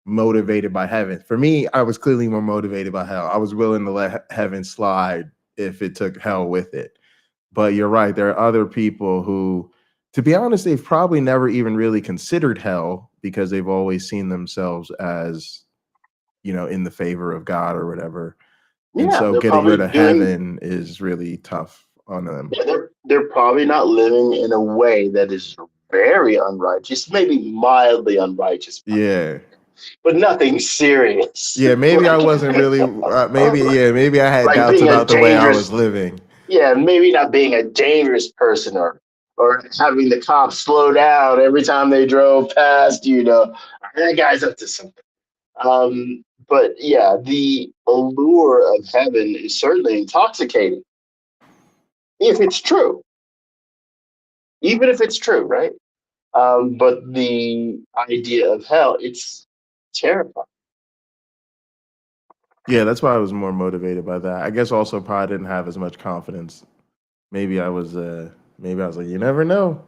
motivated by heaven. For me, I was clearly more motivated by hell. I was willing to let heaven slide if it took hell with it. But you're right, there are other people who, to be honest, they've probably never even really considered hell, because they've always seen themselves as, in the favor of God or whatever. And
Yeah,
so
they're
getting rid
probably
of
doing.
heaven is really tough on them.
Yeah, they're probably not living in a way that is very unrighteous, maybe mildly unrighteous,
Yeah.
but nothing serious.
Yeah, maybe I wasn't really, maybe I had
Like
doubts
being a
about the way I was
dangerous.
living.
Yeah, maybe not being a dangerous person, or having the cops slow down every time they drove past. That guy's up to something. But yeah, the allure of heaven is certainly intoxicating if it's true, even if it's true, right? But the idea of hell, it's terrifying.
Yeah, that's why I was more motivated by that. I guess also probably didn't have as much confidence. Maybe I was like, you never know.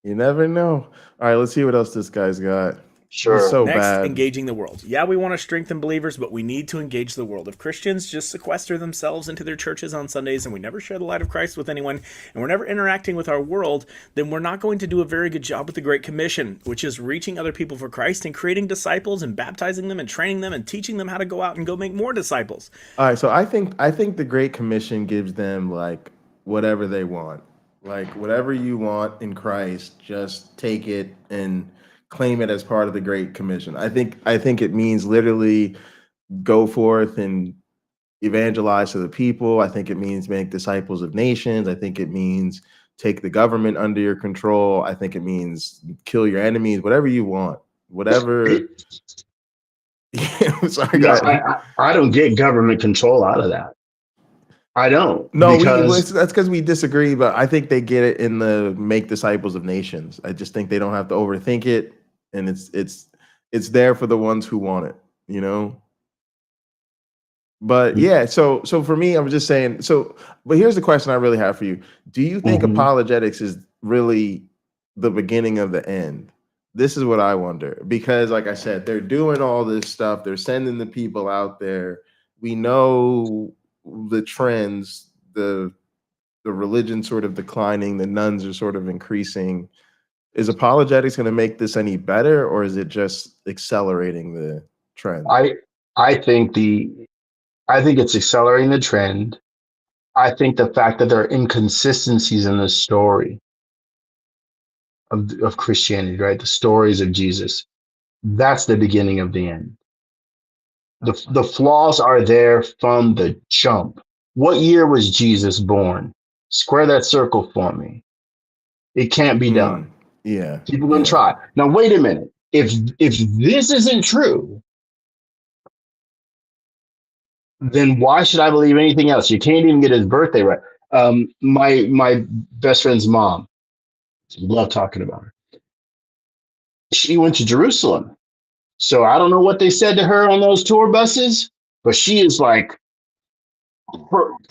You never know. All right, let's see what else this guy's got. This is
Sure.
so
Next,
bad.
engaging the world. Yeah, we want to strengthen believers, but we need to engage the world. If Christians just sequester themselves into their churches on Sundays and we never share the light of Christ with anyone, and we're never interacting with our world, then we're not going to do a very good job with the Great Commission, which is reaching other people for Christ and creating disciples and baptizing them and training them and teaching them how to go out and go make more disciples.
All right, so I think the Great Commission gives them, like, whatever they want. Like, whatever you want in Christ, just take it and claim it as part of the Great Commission. I think it means literally go forth and evangelize to the people. I think it means make disciples of nations. I think it means take the government under your control. I think it means kill your enemies, whatever you want. Whatever. Sorry,
No,
guys.
I don't get government control out of that. I don't.
No,
Because
that's because we disagree, but I think they get it in the make disciples of nations. I just think they don't have to overthink it, and it's there for the ones who want it, you know? But yeah, so for me, I'm just saying, but here's the question I really have for you. Do you think
Mhm.
apologetics is really the beginning of the end? this is what I wonder, because like I said, they're doing all this stuff. They're sending the people out there. We know the trends, the religion sort of declining, the nuns are sort of increasing. Is apologetics going to make this any better, or is it just accelerating the trend?
I think it's accelerating the trend. I think the fact that there are inconsistencies in the story of Christianity, right? The stories of Jesus, that's the beginning of the end. The flaws are there from the jump. What year was Jesus born? Square that circle for me. It can't be done.
Yeah.
People gonna try. Now wait a minute. If this isn't true, then why should I believe anything else? You can't even get his birthday right. My best friend's mom, love talking about her. She went to Jerusalem. So I don't know what they said to her on those tour buses, but she is like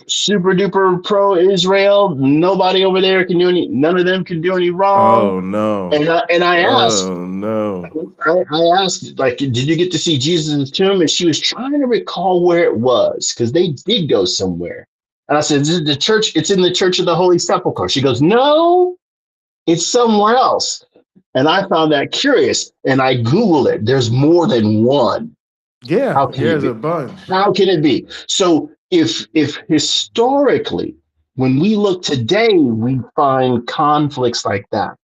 super duper pro Israel. Nobody over there can do any. None of them can do any wrong.
Oh no!
And I asked.
Oh no!
I asked, like, did you get to see Jesus' tomb? And she was trying to recall where it was because they did go somewhere. And I said, "This is the church. It's in the Church of the Holy Sepulchre." She goes, "No, it's somewhere else." And I found that curious. And I Googled it. There's more than one.
Yeah, there's a bunch.
How can it be? So if historically, when we look today, we find conflicts like that,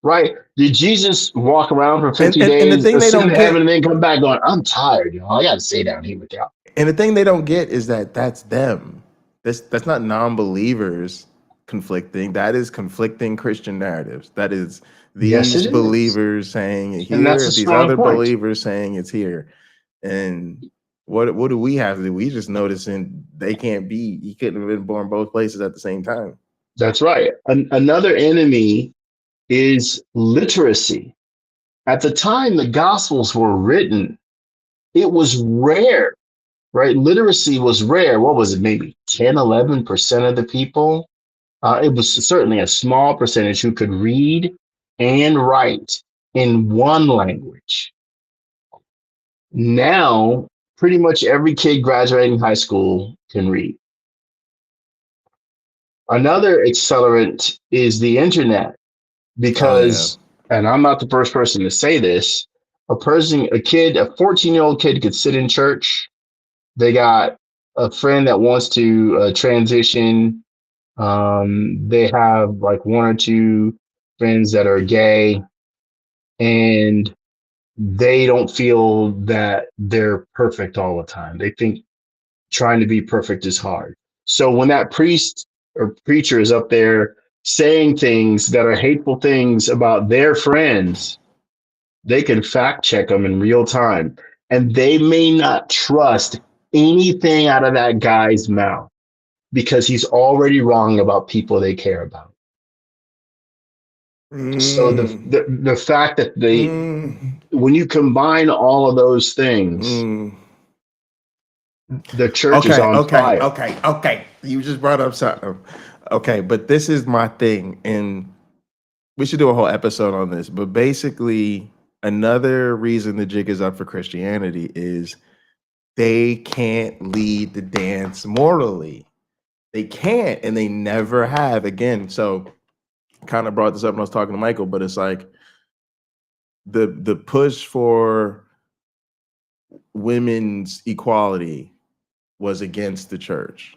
right? Did Jesus walk around for 50 days,
and the thing they don't
to
get,
heaven, and then come back going, "I'm tired, you know, I got to stay down here with y'all"?
And the thing they don't get is that that's them. That's not non-believers conflicting. That is conflicting Christian narratives. That is these believers saying it here, these other believers saying it's here. And what do we have to do? We just noticing they can't be. He couldn't have been born both places at the same time.
That's right. Another enemy is literacy. At the time the Gospels were written, it was rare, right? Literacy was rare. What was it? Maybe 10, 11% of the people. It was certainly a small percentage who could read and write in one language. Now, pretty much every kid graduating high school can read. Another accelerant is the internet, because, and I'm not the first person to say this, a 14-year-old kid could sit in church. They got a friend that wants to transition. They have like one or two friends that are gay, and they don't feel that they're perfect all the time. They think trying to be perfect is hard. So when that priest or preacher is up there saying things that are hateful things about their friends, they can fact check them in real time. And they may not trust anything out of that guy's mouth because he's already wrong about people they care about. So the fact that when you combine all of those things, the church is on fire.
Okay. You just brought up something. Okay, but this is my thing, and we should do a whole episode on this. But basically, another reason the jig is up for Christianity is they can't lead the dance morally. They can't, and they never have. Again, so kind of brought this up when I was talking to Michael, but it's like the push for women's equality was against the church.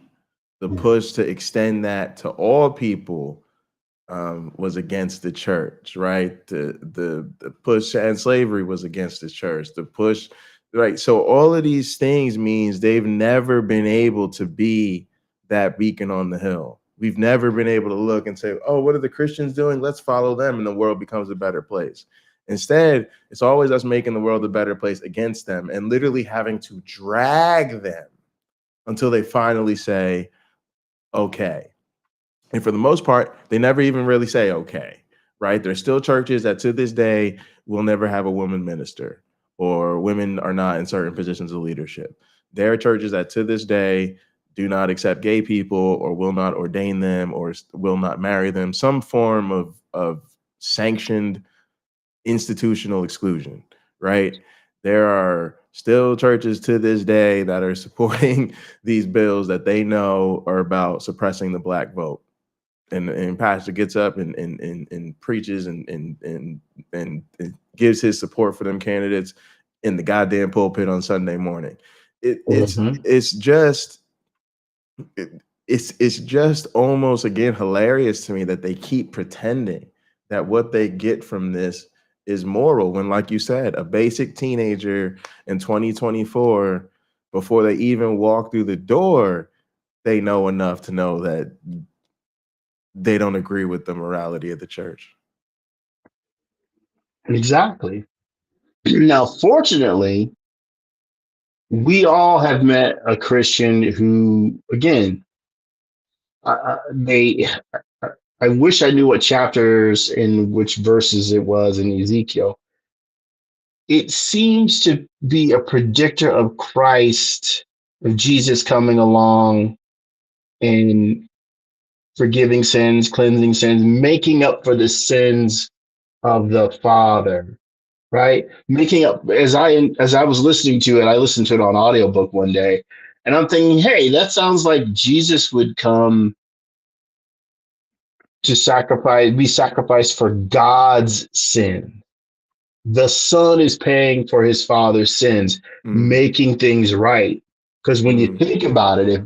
The push to extend that to all people was against the church, right? The push to end slavery was against the church. The push, right? So all of these things means they've never been able to be that beacon on the hill. We've never been able to look and say, "Oh, what are the Christians doing? Let's follow them," and the world becomes a better place. Instead, it's always us making the world a better place against them and literally having to drag them until they finally say, okay. And for the most part, they never even really say okay, right? There's still churches that to this day will never have a woman minister, or women are not in certain positions of leadership. There are churches that to this day do not accept gay people, or will not ordain them, or will not marry them. Some form of sanctioned institutional exclusion, right? There are still churches to this day that are supporting these bills that they know are about suppressing the black vote. And pastor gets up and preaches and gives his support for them candidates in the goddamn pulpit on Sunday morning. It's just almost, again, hilarious to me that they keep pretending that what they get from this is moral when, like you said, a basic teenager in 2024, before they even walk through the door, they know enough to know that they don't agree with the morality of the church.
Exactly. Now, fortunately, we all have met a Christian who, again, I wish I knew what chapters and which verses it was in Ezekiel. It seems to be a predictor of Christ, of Jesus coming along and forgiving sins, cleansing sins, making up for the sins of the Father, right? Making up, as I was listening to it, I listened to it on audiobook one day, and I'm thinking, hey, that sounds like Jesus would come to be sacrificed for God's sin. The Son is paying for his Father's sins, making things right. Because when you think about it,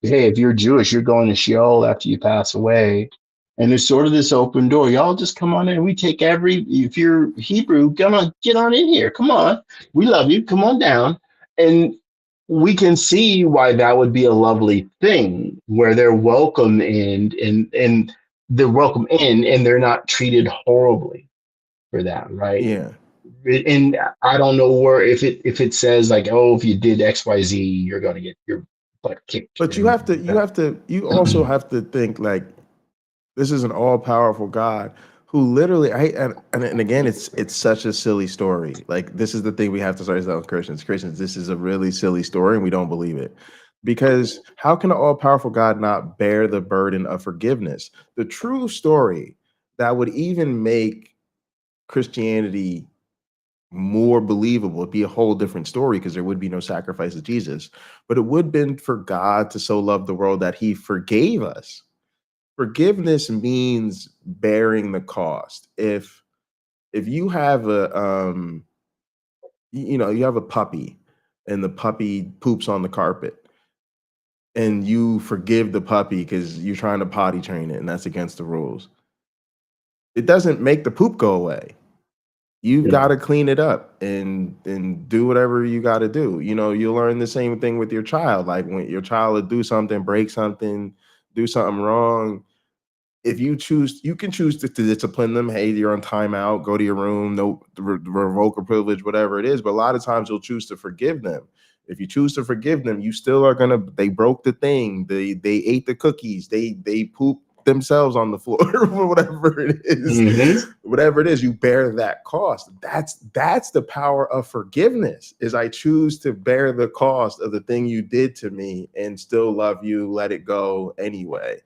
if you're Jewish, you're going to Sheol after you pass away. And there's sort of this open door. Y'all just come on in. We take if you're Hebrew, get on in here. Come on. We love you. Come on down. And we can see why that would be a lovely thing, where they're welcome and they're welcome in and they're not treated horribly for that, right?
Yeah.
And I don't know where if it says like, oh, if you did XYZ, you're gonna get your butt kicked.
But you also have to think like this is an all-powerful God who literally, and again, it's such a silly story. Like, this is the thing we have to start telling Christians. This is a really silly story, and we don't believe it. Because how can an all-powerful God not bear the burden of forgiveness? The true story that would even make Christianity more believable, it'd be a whole different story because there would be no sacrifice of Jesus. But it would have been for God to so love the world that he forgave us. Forgiveness means bearing the cost. If you have you have a puppy and the puppy poops on the carpet and you forgive the puppy because you're trying to potty train it and that's against the rules, it doesn't make the poop go away. You've got to clean it up and do whatever you got to do. You'll learn the same thing with your child. Like when your child will do something, break something, do something wrong, if you choose, you can choose to discipline them. Hey, you're on timeout, go to your room, no revoke a privilege, whatever it is. But a lot of times you'll choose to forgive them. If you choose to forgive them, you still are they broke the thing. They ate the cookies. They pooped themselves on the floor or whatever it is. Whatever it is, you bear that cost. That's the power of forgiveness, is I choose to bear the cost of the thing you did to me and still love you, let it go anyway.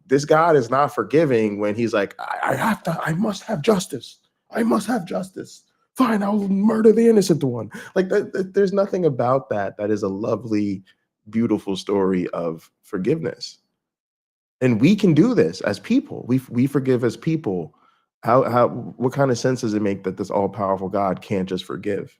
This God is not forgiving when he's like, I must have justice. I must have justice. Fine, I'll murder the innocent one. Like there's nothing about that is a lovely, beautiful story of forgiveness. And we can do this as people. We forgive as people. What kind of sense does it make that this all-powerful God can't just forgive?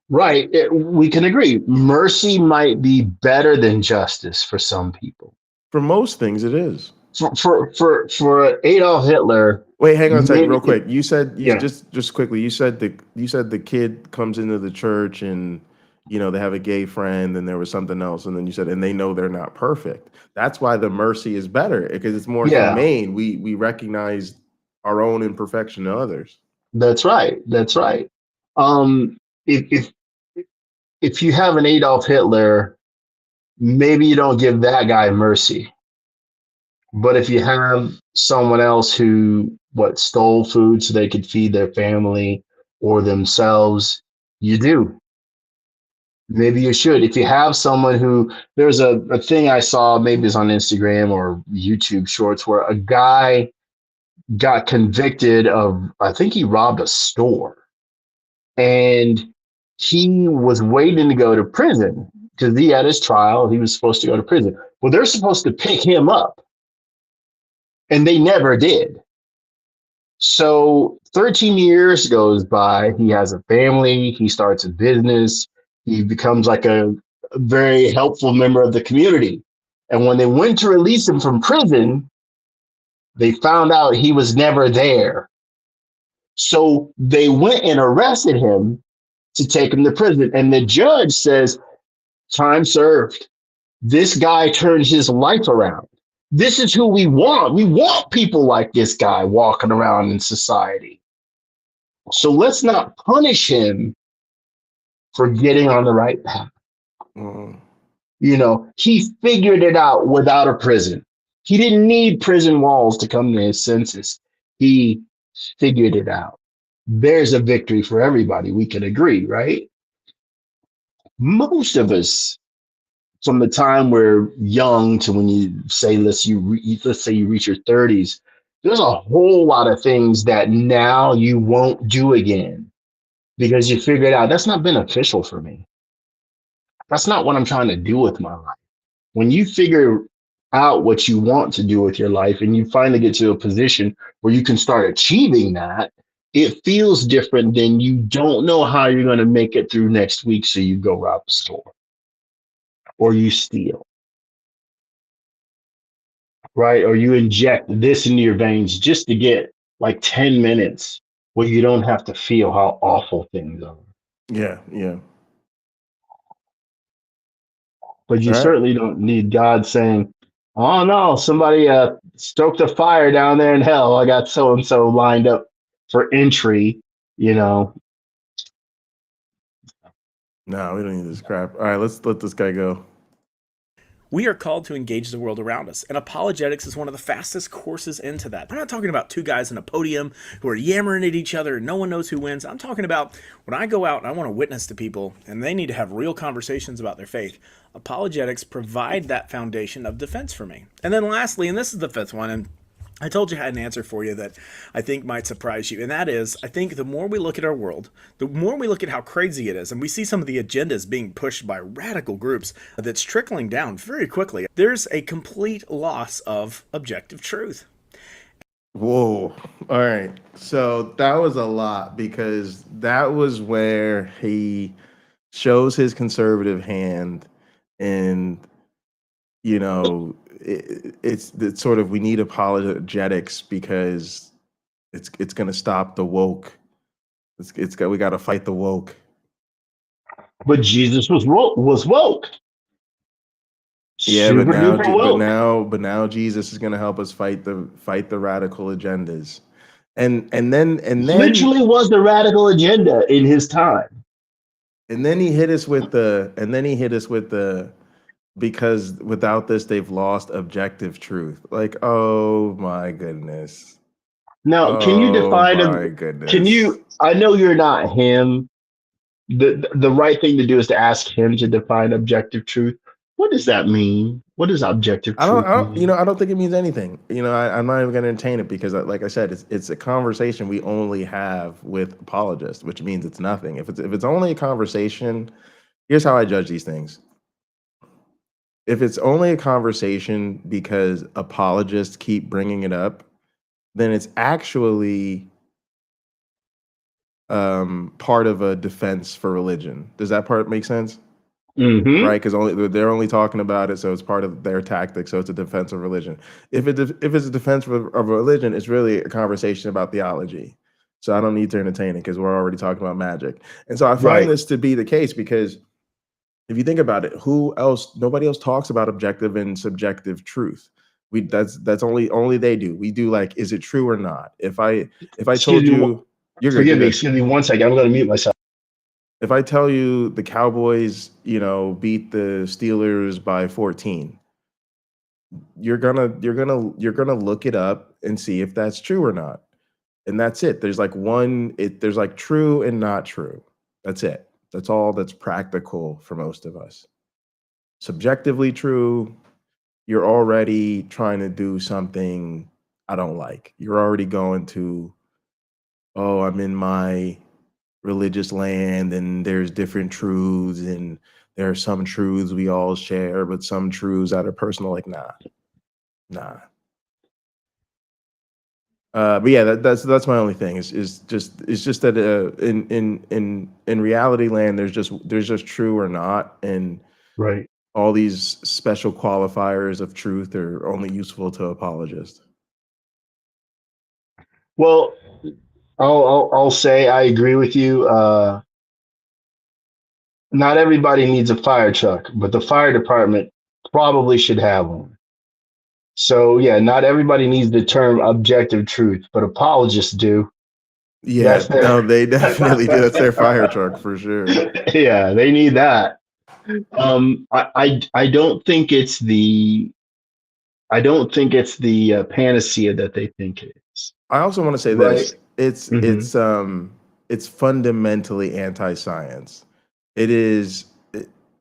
Right. We can agree. Mercy might be better than justice for some people.
For most things, it is.
For Adolf Hitler.
Wait, hang on a second, real quick. You said just quickly. You said the kid comes into the church and they have a gay friend and there was something else, and then you said and they know they're not perfect. That's why the mercy is better, because it's more humane. We recognize our own imperfection in others.
That's right. That's right. If you have an Adolf Hitler, maybe you don't give that guy mercy. But if you have someone else who stole food so they could feed their family or themselves, you do. Maybe you should. If you have someone who, there's a thing I saw, maybe it's on Instagram or YouTube Shorts, where a guy got convicted of, I think he robbed a store, and he was waiting to go to prison because he had his trial. He was supposed to go to prison. Well, they're supposed to pick him up, and they never did. So 13 years goes by. He has a family. He starts a business. He becomes like a very helpful member of the community. And when they went to release him from prison, they found out he was never there. So they went and arrested him to take him to prison. And the judge says, time served. This guy turned his life around. This is who we want. We want people like this guy walking around in society. So let's not punish him for getting on the right path.
Mm.
You know, he figured it out without a prison. He didn't need prison walls to come to his senses. He figured it out. There's a victory for everybody. We can agree, right? Most of us, from the time we're young to when you say, let's say you reach your 30s, there's a whole lot of things that now you won't do again because you figured out that's not beneficial for me. That's not what I'm trying to do with my life. When you figure out what you want to do with your life and you finally get to a position where you can start achieving that, it feels different than you don't know how you're going to make it through next week. So you go rob a store or you steal, right? Or you inject this into your veins just to get like 10 minutes where you don't have to feel how awful things are.
Yeah, yeah.
But you
All right.
certainly don't need God saying, oh no, somebody stoked a fire down there in hell. I got so-and-so lined up for entry, you know.
No, we don't need this crap. All right, let's let this guy go.
We are called to engage the world around us, and apologetics is one of the fastest courses into that. I'm not talking about two guys on a podium who are yammering at each other and no one knows who wins. I'm talking about when I go out and I want to witness to people and they need to have real conversations about their faith. Apologetics provide that foundation of defense for me. And then lastly, and this is the fifth one, and I told you I had an answer for you that I think might surprise you, and that is, I think the more we look at our world, the more we look at how crazy it is, and we see some of the agendas being pushed by radical groups that's trickling down very quickly, there's a complete loss of objective truth.
Whoa. All right. So that was a lot because that was where he shows his conservative hand and, you know, it's sort of we need apologetics because it's going to stop the woke. We got to fight the woke.
But Jesus was woke.
Yeah,
Super duper woke.
but now Jesus is going to help us fight the radical agendas, and then
Literally was the radical agenda in his time.
And then he hit us with the because without this they've lost objective truth. Like, oh my goodness.
Now, can you define
goodness.
Can you? I know you're not him. The right thing to do is to ask him to define objective truth. What does that mean? What does objective truth mean?
I don't think it means anything. I'm not even going to entertain it because, like I said, it's a conversation we only have with apologists, which means it's nothing. If it's only a conversation, here's how I judge these things. If it's only a conversation because apologists keep bringing it up, then it's actually part of a defense for religion. Does that part make sense?
Mm-hmm.
Right, because they're only talking about it, so it's part of their tactic. So it's a defense of religion. If it's a defense of religion, it's really a conversation about theology. So I don't need to entertain it because we're already talking about magic. And so I find this to be the case because if you think about it, nobody else talks about objective and subjective truth. That's only they do. We do like, is it true or not? If I told you,
forgive me, excuse me 1 second. I'm going to mute myself.
If I tell you the Cowboys, beat the Steelers by 14, you're gonna look it up and see if that's true or not. And that's it. There's like there's like true and not true. That's it. That's all that's practical for most of us. Subjectively true, you're already trying to do something I don't like. You're already going to, oh, I'm in my religious land and there's different truths and there are some truths we all share, but some truths that are personal. Like, nah. But yeah, that's my only thing. Is just that in reality land, there's just true or not, and
Right.
all these special qualifiers of truth are only useful to apologists.
Well, I'll say I agree with you. Not everybody needs a fire truck, but the fire department probably should have one. So yeah, not everybody needs the term objective truth, but apologists do.
Yeah,
That's their
no, they definitely do. That's their fire truck for sure.
yeah, they need that. I don't think it's the panacea that they think it is.
I also want to say
Right.
this. It's fundamentally anti-science. It is,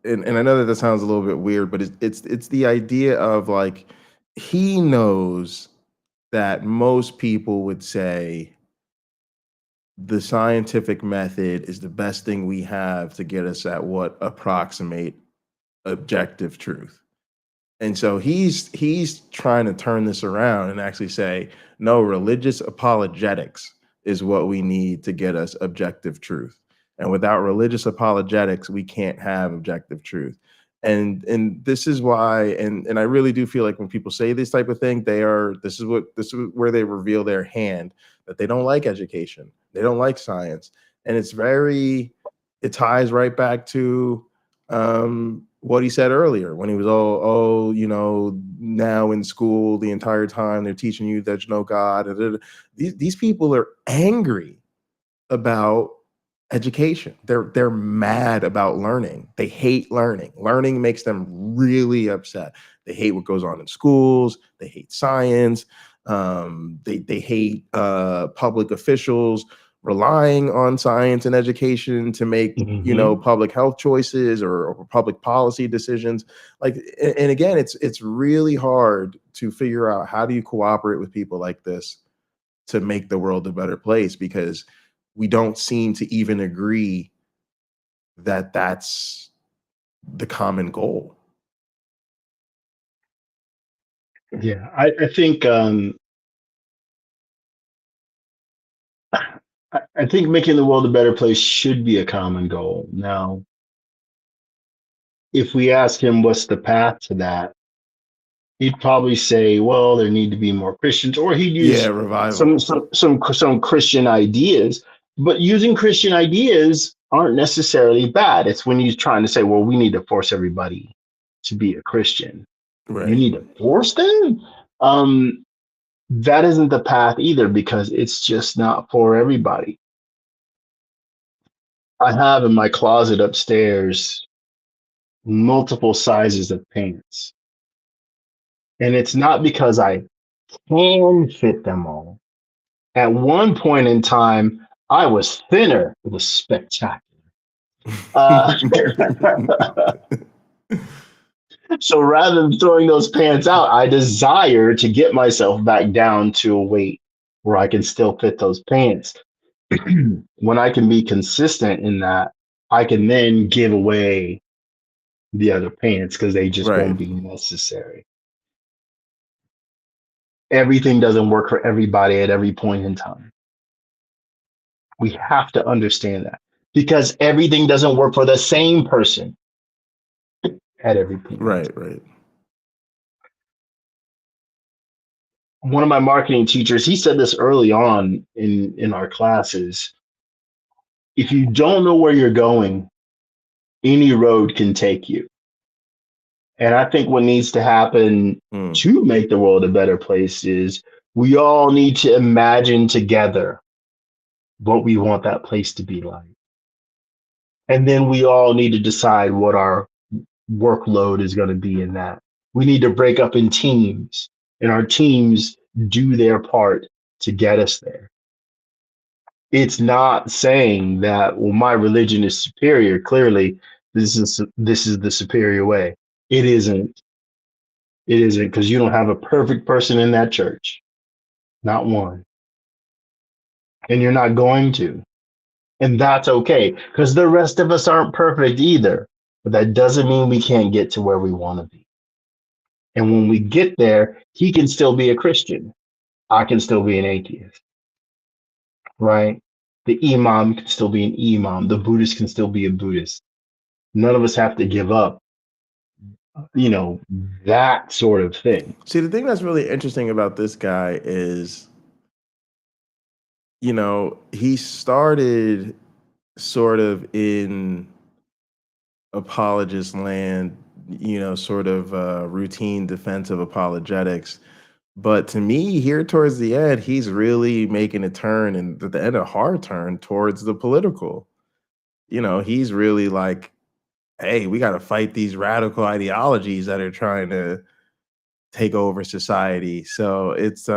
and I know that sounds a little bit weird, but it's the idea of like, he knows that most people would say the scientific method is the best thing we have to get us at what approximate objective truth. And so he's trying to turn this around and actually say, no, religious apologetics is what we need to get us objective truth. And without religious apologetics, we can't have objective truth. And this is why, and I really do feel like when people say this type of thing, this is where they reveal their hand, that they don't like education. They don't like science. And it ties right back to what he said earlier when he was now in school the entire time they're teaching you that you know God. These people are angry about education. They're mad about learning. They hate learning. Learning makes them really upset. They hate what goes on in schools. They hate science. They hate public officials relying on science and education to make public health choices or public policy decisions. Like, and again, it's really hard to figure out, how do you cooperate with people like this to make the world a better place, because we don't seem to even agree that that's the common goal.
Yeah, I think I think making the world a better place should be a common goal. Now, if we ask him what's the path to that, he'd probably say, well, there need to be more Christians, or he'd use
revival.
some Christian ideas. But using Christian ideas aren't necessarily bad. It's when you're trying to say, well, we need to force everybody to be a Christian.
Right.
You need to force them. That isn't the path either, because it's just not for everybody. I have in my closet upstairs multiple sizes of pants. And it's not because I can fit them all. At one point in time, I was thinner. It was spectacular. So rather than throwing those pants out, I desire to get myself back down to a weight where I can still fit those pants. When I can be consistent in that, I can then give away the other pants because they just won't be necessary. Everything doesn't work for everybody at every point in time. We have to understand that, because everything doesn't work for the same person at every point.
Right.
One of my marketing teachers, he said this early on in our classes: if you don't know where you're going, any road can take you. And I think what needs to happen to make the world a better place is we all need to imagine together what we want that place to be like. And then we all need to decide what our workload is going to be in that. We need to break up in teams, and our teams do their part to get us there. It's not saying that, well, my religion is superior. Clearly, this is the superior way. It isn't. It isn't, because you don't have a perfect person in that church. Not one. And you're not going to. And that's okay, because the rest of us aren't perfect either. But that doesn't mean we can't get to where we want to be. And when we get there, he can still be a Christian. I can still be an atheist, right? The imam can still be an imam. The Buddhist can still be a Buddhist. None of us have to give up, that sort of thing.
See, the thing that's really interesting about this guy is, he started sort of in apologist land, sort of routine defense of apologetics. But to me, here towards the end, he's really making a turn, and at the end, a hard turn towards the political. He's really like, hey, we got to fight these radical ideologies that are trying to take over society. So it's,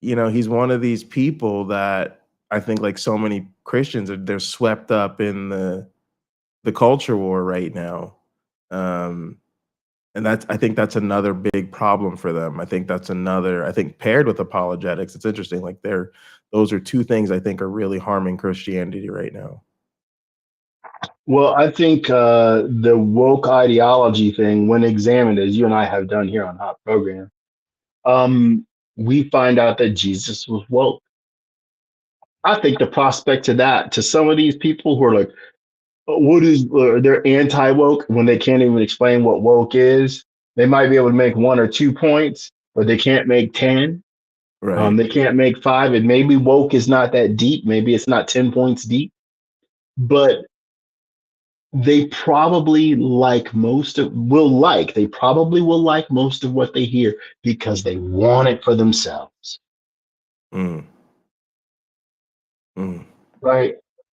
he's one of these people that I think, like so many Christians, they're swept up in the culture war right now. And I think that's another big problem for them. I think paired with apologetics, it's interesting. Like those are two things I think are really harming Christianity right now.
Well, I think the woke ideology thing, when examined, as you and I have done here on Hot Program, we find out that Jesus was woke. I think the prospect to some of these people who are like, they're anti-woke when they can't even explain what woke is. They might be able to make 1 or 2 points, but they can't make 10.
Right.
They can't make 5. And maybe woke is not that deep. Maybe it's not 10 points deep. But they probably will like most of what they hear because they want it for themselves. Right?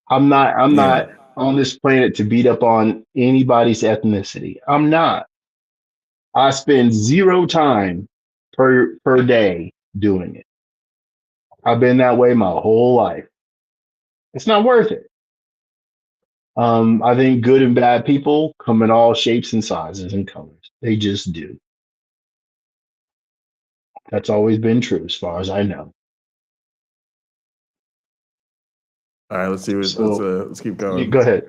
I'm not on this planet to beat up on anybody's ethnicity. I'm not. I spend 0 time per day doing it. I've been that way my whole life. It's not worth it. I think good and bad people come in all shapes and sizes and colors. They just do. That's always been true as far as I know.
All right, let's see. Let's keep going.
Go ahead.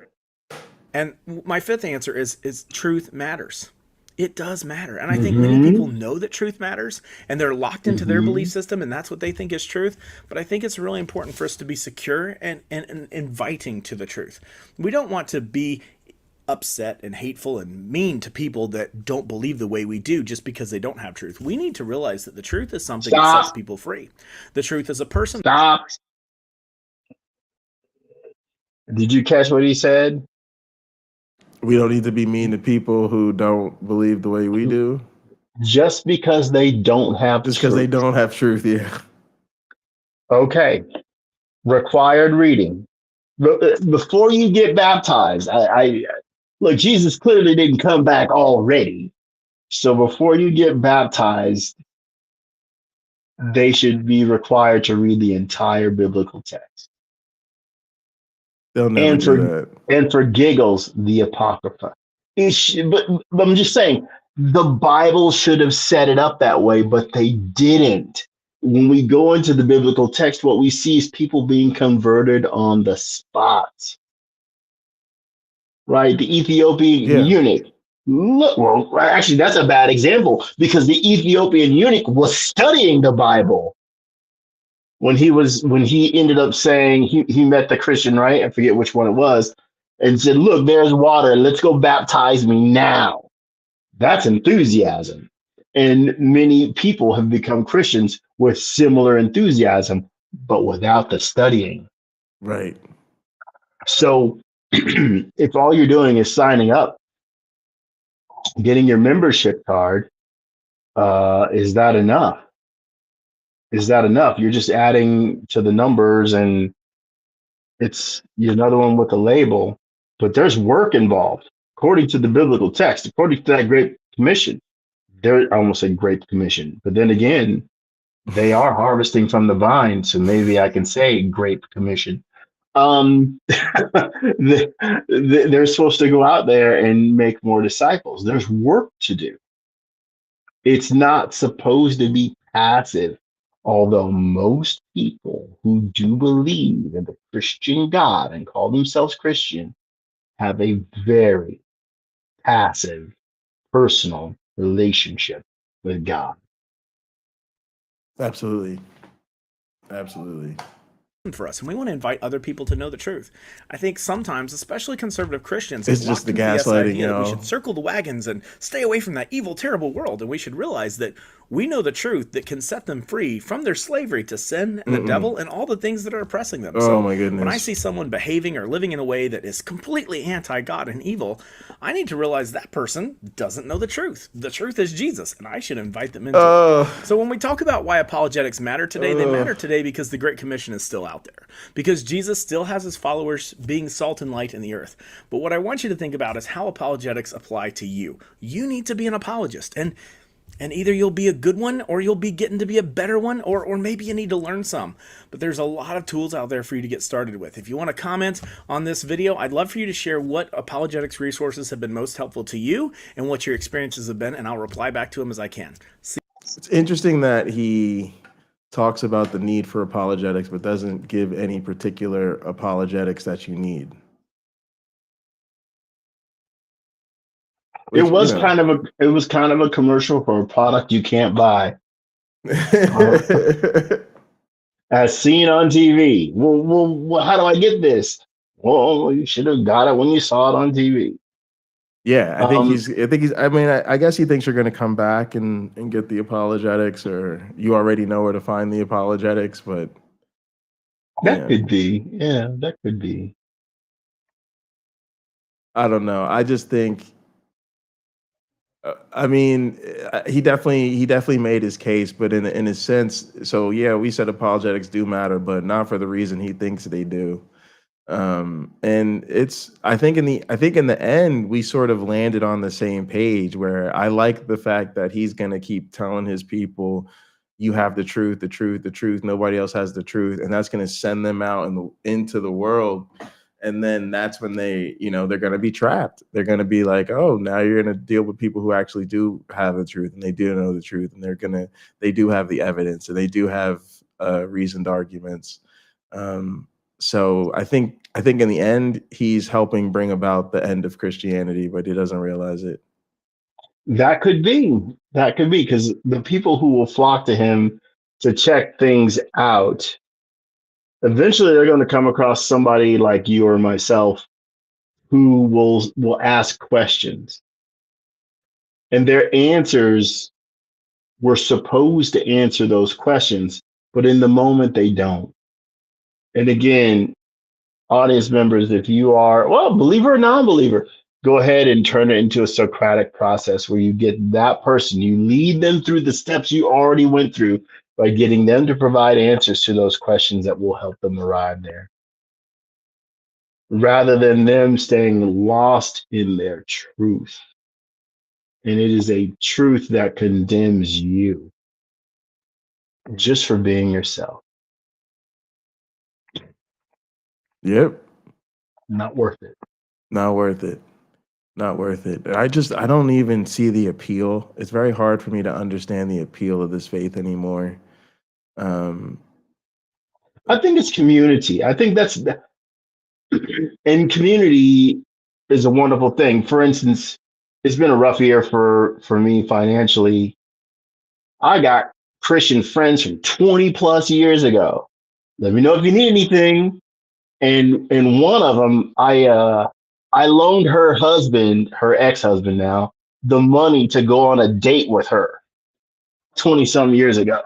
And my 5th answer is truth matters. It does matter. And I think many people know that truth matters and they're locked into their belief system and that's what they think is truth. But I think it's really important for us to be secure and inviting to the truth. We don't want to be upset and hateful and mean to people that don't believe the way we do just because they don't have truth. We need to realize that the truth is something that sets people free. The truth is a person.
Stop. Did you catch what he said?
We don't need to be mean to people who don't believe the way we do.
Just because they don't have truth.
Just because they don't have truth, yeah.
Okay. Required reading. Before you get baptized, look, Jesus clearly didn't come back already. So before you get baptized, they should be required to read the entire biblical text.
They'll never do that.
And for giggles, the Apocrypha. But I'm just saying, the Bible should have set it up that way, but they didn't. When we go into the biblical text, what we see is people being converted on the spot. Right? The Ethiopian eunuch. Look, well, actually, that's a bad example because the Ethiopian eunuch was studying the Bible. When he ended up saying he met the Christian, right? I forget which one it was, and said, "Look, there's water. Let's go baptize me now." That's enthusiasm. And many people have become Christians with similar enthusiasm, but without the studying.
Right.
So if all you're doing is signing up, getting your membership card, is that enough? Is that enough? You're just adding to the numbers and it's another one with a label, but there's work involved. According to the biblical text, according to that Great Commission, I almost said Great Commission, but then again, they are harvesting from the vine, so maybe I can say Great Commission. They're supposed to go out there and make more disciples. There's work to do. It's not supposed to be passive. Although most people who do believe in the Christian God and call themselves Christian have a very passive, personal relationship with God.
Absolutely. Absolutely.
For us, and we want to invite other people to know the truth. I think sometimes, especially conservative Christians,
it's just the gaslighting, you know.
We should circle the wagons and stay away from that evil, terrible world, and we should realize that we know the truth that can set them free from their slavery to sin and the devil and all the things that are oppressing them.
Oh my goodness.
When I see someone behaving or living in a way that is completely anti-God and evil, I need to realize that person doesn't know the truth. The truth is Jesus, and I should invite them into it. So when we talk about why apologetics matter today, they matter today because the Great Commission is still out there. Because Jesus still has his followers being salt and light in the earth. But what I want you to think about is how apologetics apply to you. You need to be an apologist, and either you'll be a good one or you'll be getting to be a better one, or maybe you need to learn some. But there's a lot of tools out there for you to get started with. If you want to comment on this video, I'd love for you to share what apologetics resources have been most helpful to you and what your experiences have been, and I'll reply back to them as I can.
It's interesting that he talks about the need for apologetics, but doesn't give any particular apologetics that you need.
Which, it was kind of a commercial for a product you can't buy. As seen on TV. Well, how do I get this? Well, you should have got it when you saw it on TV.
Yeah, I guess he thinks you're going to come back and get the apologetics, or you already know where to find the apologetics, but
that could be. Yeah, that could be.
I don't know. I just think, he definitely made his case, but in a sense, so yeah, we said apologetics do matter, but not for the reason he thinks they do. And I think in the end, we sort of landed on the same page, where I like the fact that he's going to keep telling his people, you have the truth, the truth, the truth. Nobody else has the truth. And that's going to send them out into the world. And then that's when they're going to be trapped. They're going to be like, oh, now you're going to deal with people who actually do have the truth, and they do know the truth, and they do have the evidence, and they do have reasoned arguments. So I think in the end, he's helping bring about the end of Christianity, but he doesn't realize it.
That could be, because the people who will flock to him to check things out, eventually they're going to come across somebody like you or myself who will ask questions, and their answers were supposed to answer those questions, but in the moment they don't. And again, audience members, if you are, well, believer or non-believer, go ahead and turn it into a Socratic process where you get that person, you lead them through the steps you already went through by getting them to provide answers to those questions that will help them arrive there, rather than them staying lost in their truth. And it is a truth that condemns you just for being yourself.
Yep.
Not worth it.
Not worth it. Not worth it. I don't even see the appeal. It's very hard for me to understand the appeal of this faith anymore.
I think it's community. I think and community is a wonderful thing. For instance, it's been a rough year for me financially. I got Christian friends from 20 plus years ago. Let me know if you need anything. And one of them, I loaned her husband, her ex-husband now, the money to go on a date with her 20-some years ago.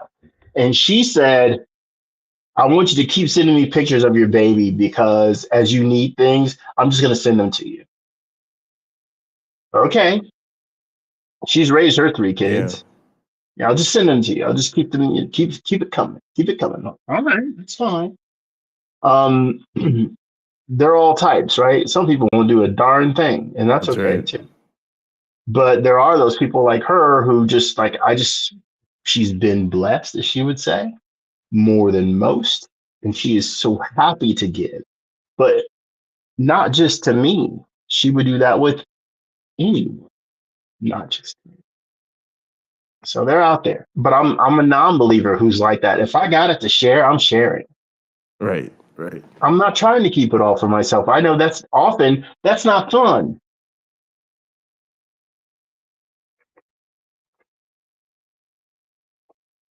And she said, I want you to keep sending me pictures of your baby, because as you need things, I'm just going to send them to you. Okay. She's raised her 3 kids. Yeah, I'll just send them to you. I'll just keep them, keep it coming. Keep it coming. All right, that's fine. They're all types, right? Some people won't do a darn thing, and that's okay too. But there are those people like her who just like, she's been blessed, as she would say, more than most. And she is so happy to give, but not just to me. She would do that with anyone, not just me. So they're out there. But I'm a non-believer who's like that. If I got it to share, I'm sharing.
Right, right.
I'm not trying to keep it all for myself. I know that's not fun.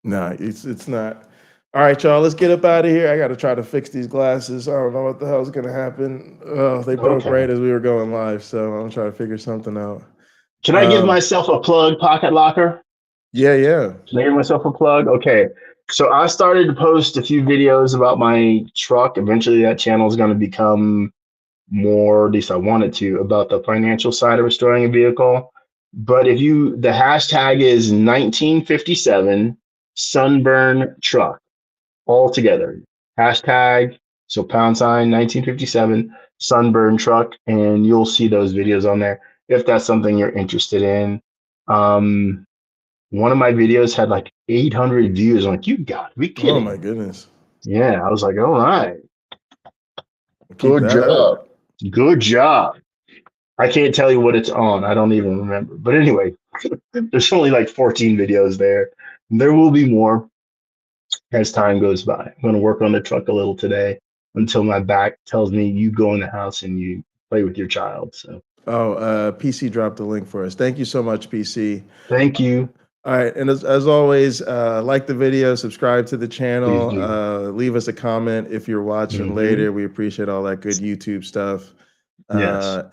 No, it's not. All right, y'all, let's get up out of here. I got to try to fix these glasses. I don't know what the hell's going to happen. Oh, they broke right as we were going live, so I'm trying to figure something out.
Can I give myself a plug, Pocket Locker?
Yeah.
Can I give myself a plug? Okay. So I started to post a few videos about my truck. Eventually that channel is going to become more, at least I wanted to, about the financial side of restoring a vehicle. But the hashtag is 1957 Sunburn Truck, all together. Hashtag, so # 1957 Sunburn Truck, and you'll see those videos on there if that's something you're interested in. One of my videos had like 800 views. I'm like, you got to be kidding.
Oh my goodness.
Yeah, I was like, all right.
Keep
Good
that
job.
up.
Good job. I can't tell you what it's on. I don't even remember. But anyway, there's only like 14 videos there. There will be more as time goes by. I'm going to work on the truck a little today until my back tells me you go in the house and you play with your child. So.
PC dropped the link for us. Thank you so much, PC.
Thank you.
All right, and as always, like the video, subscribe to the channel, leave us a comment if you're watching later. We appreciate all that good YouTube stuff.
Yes.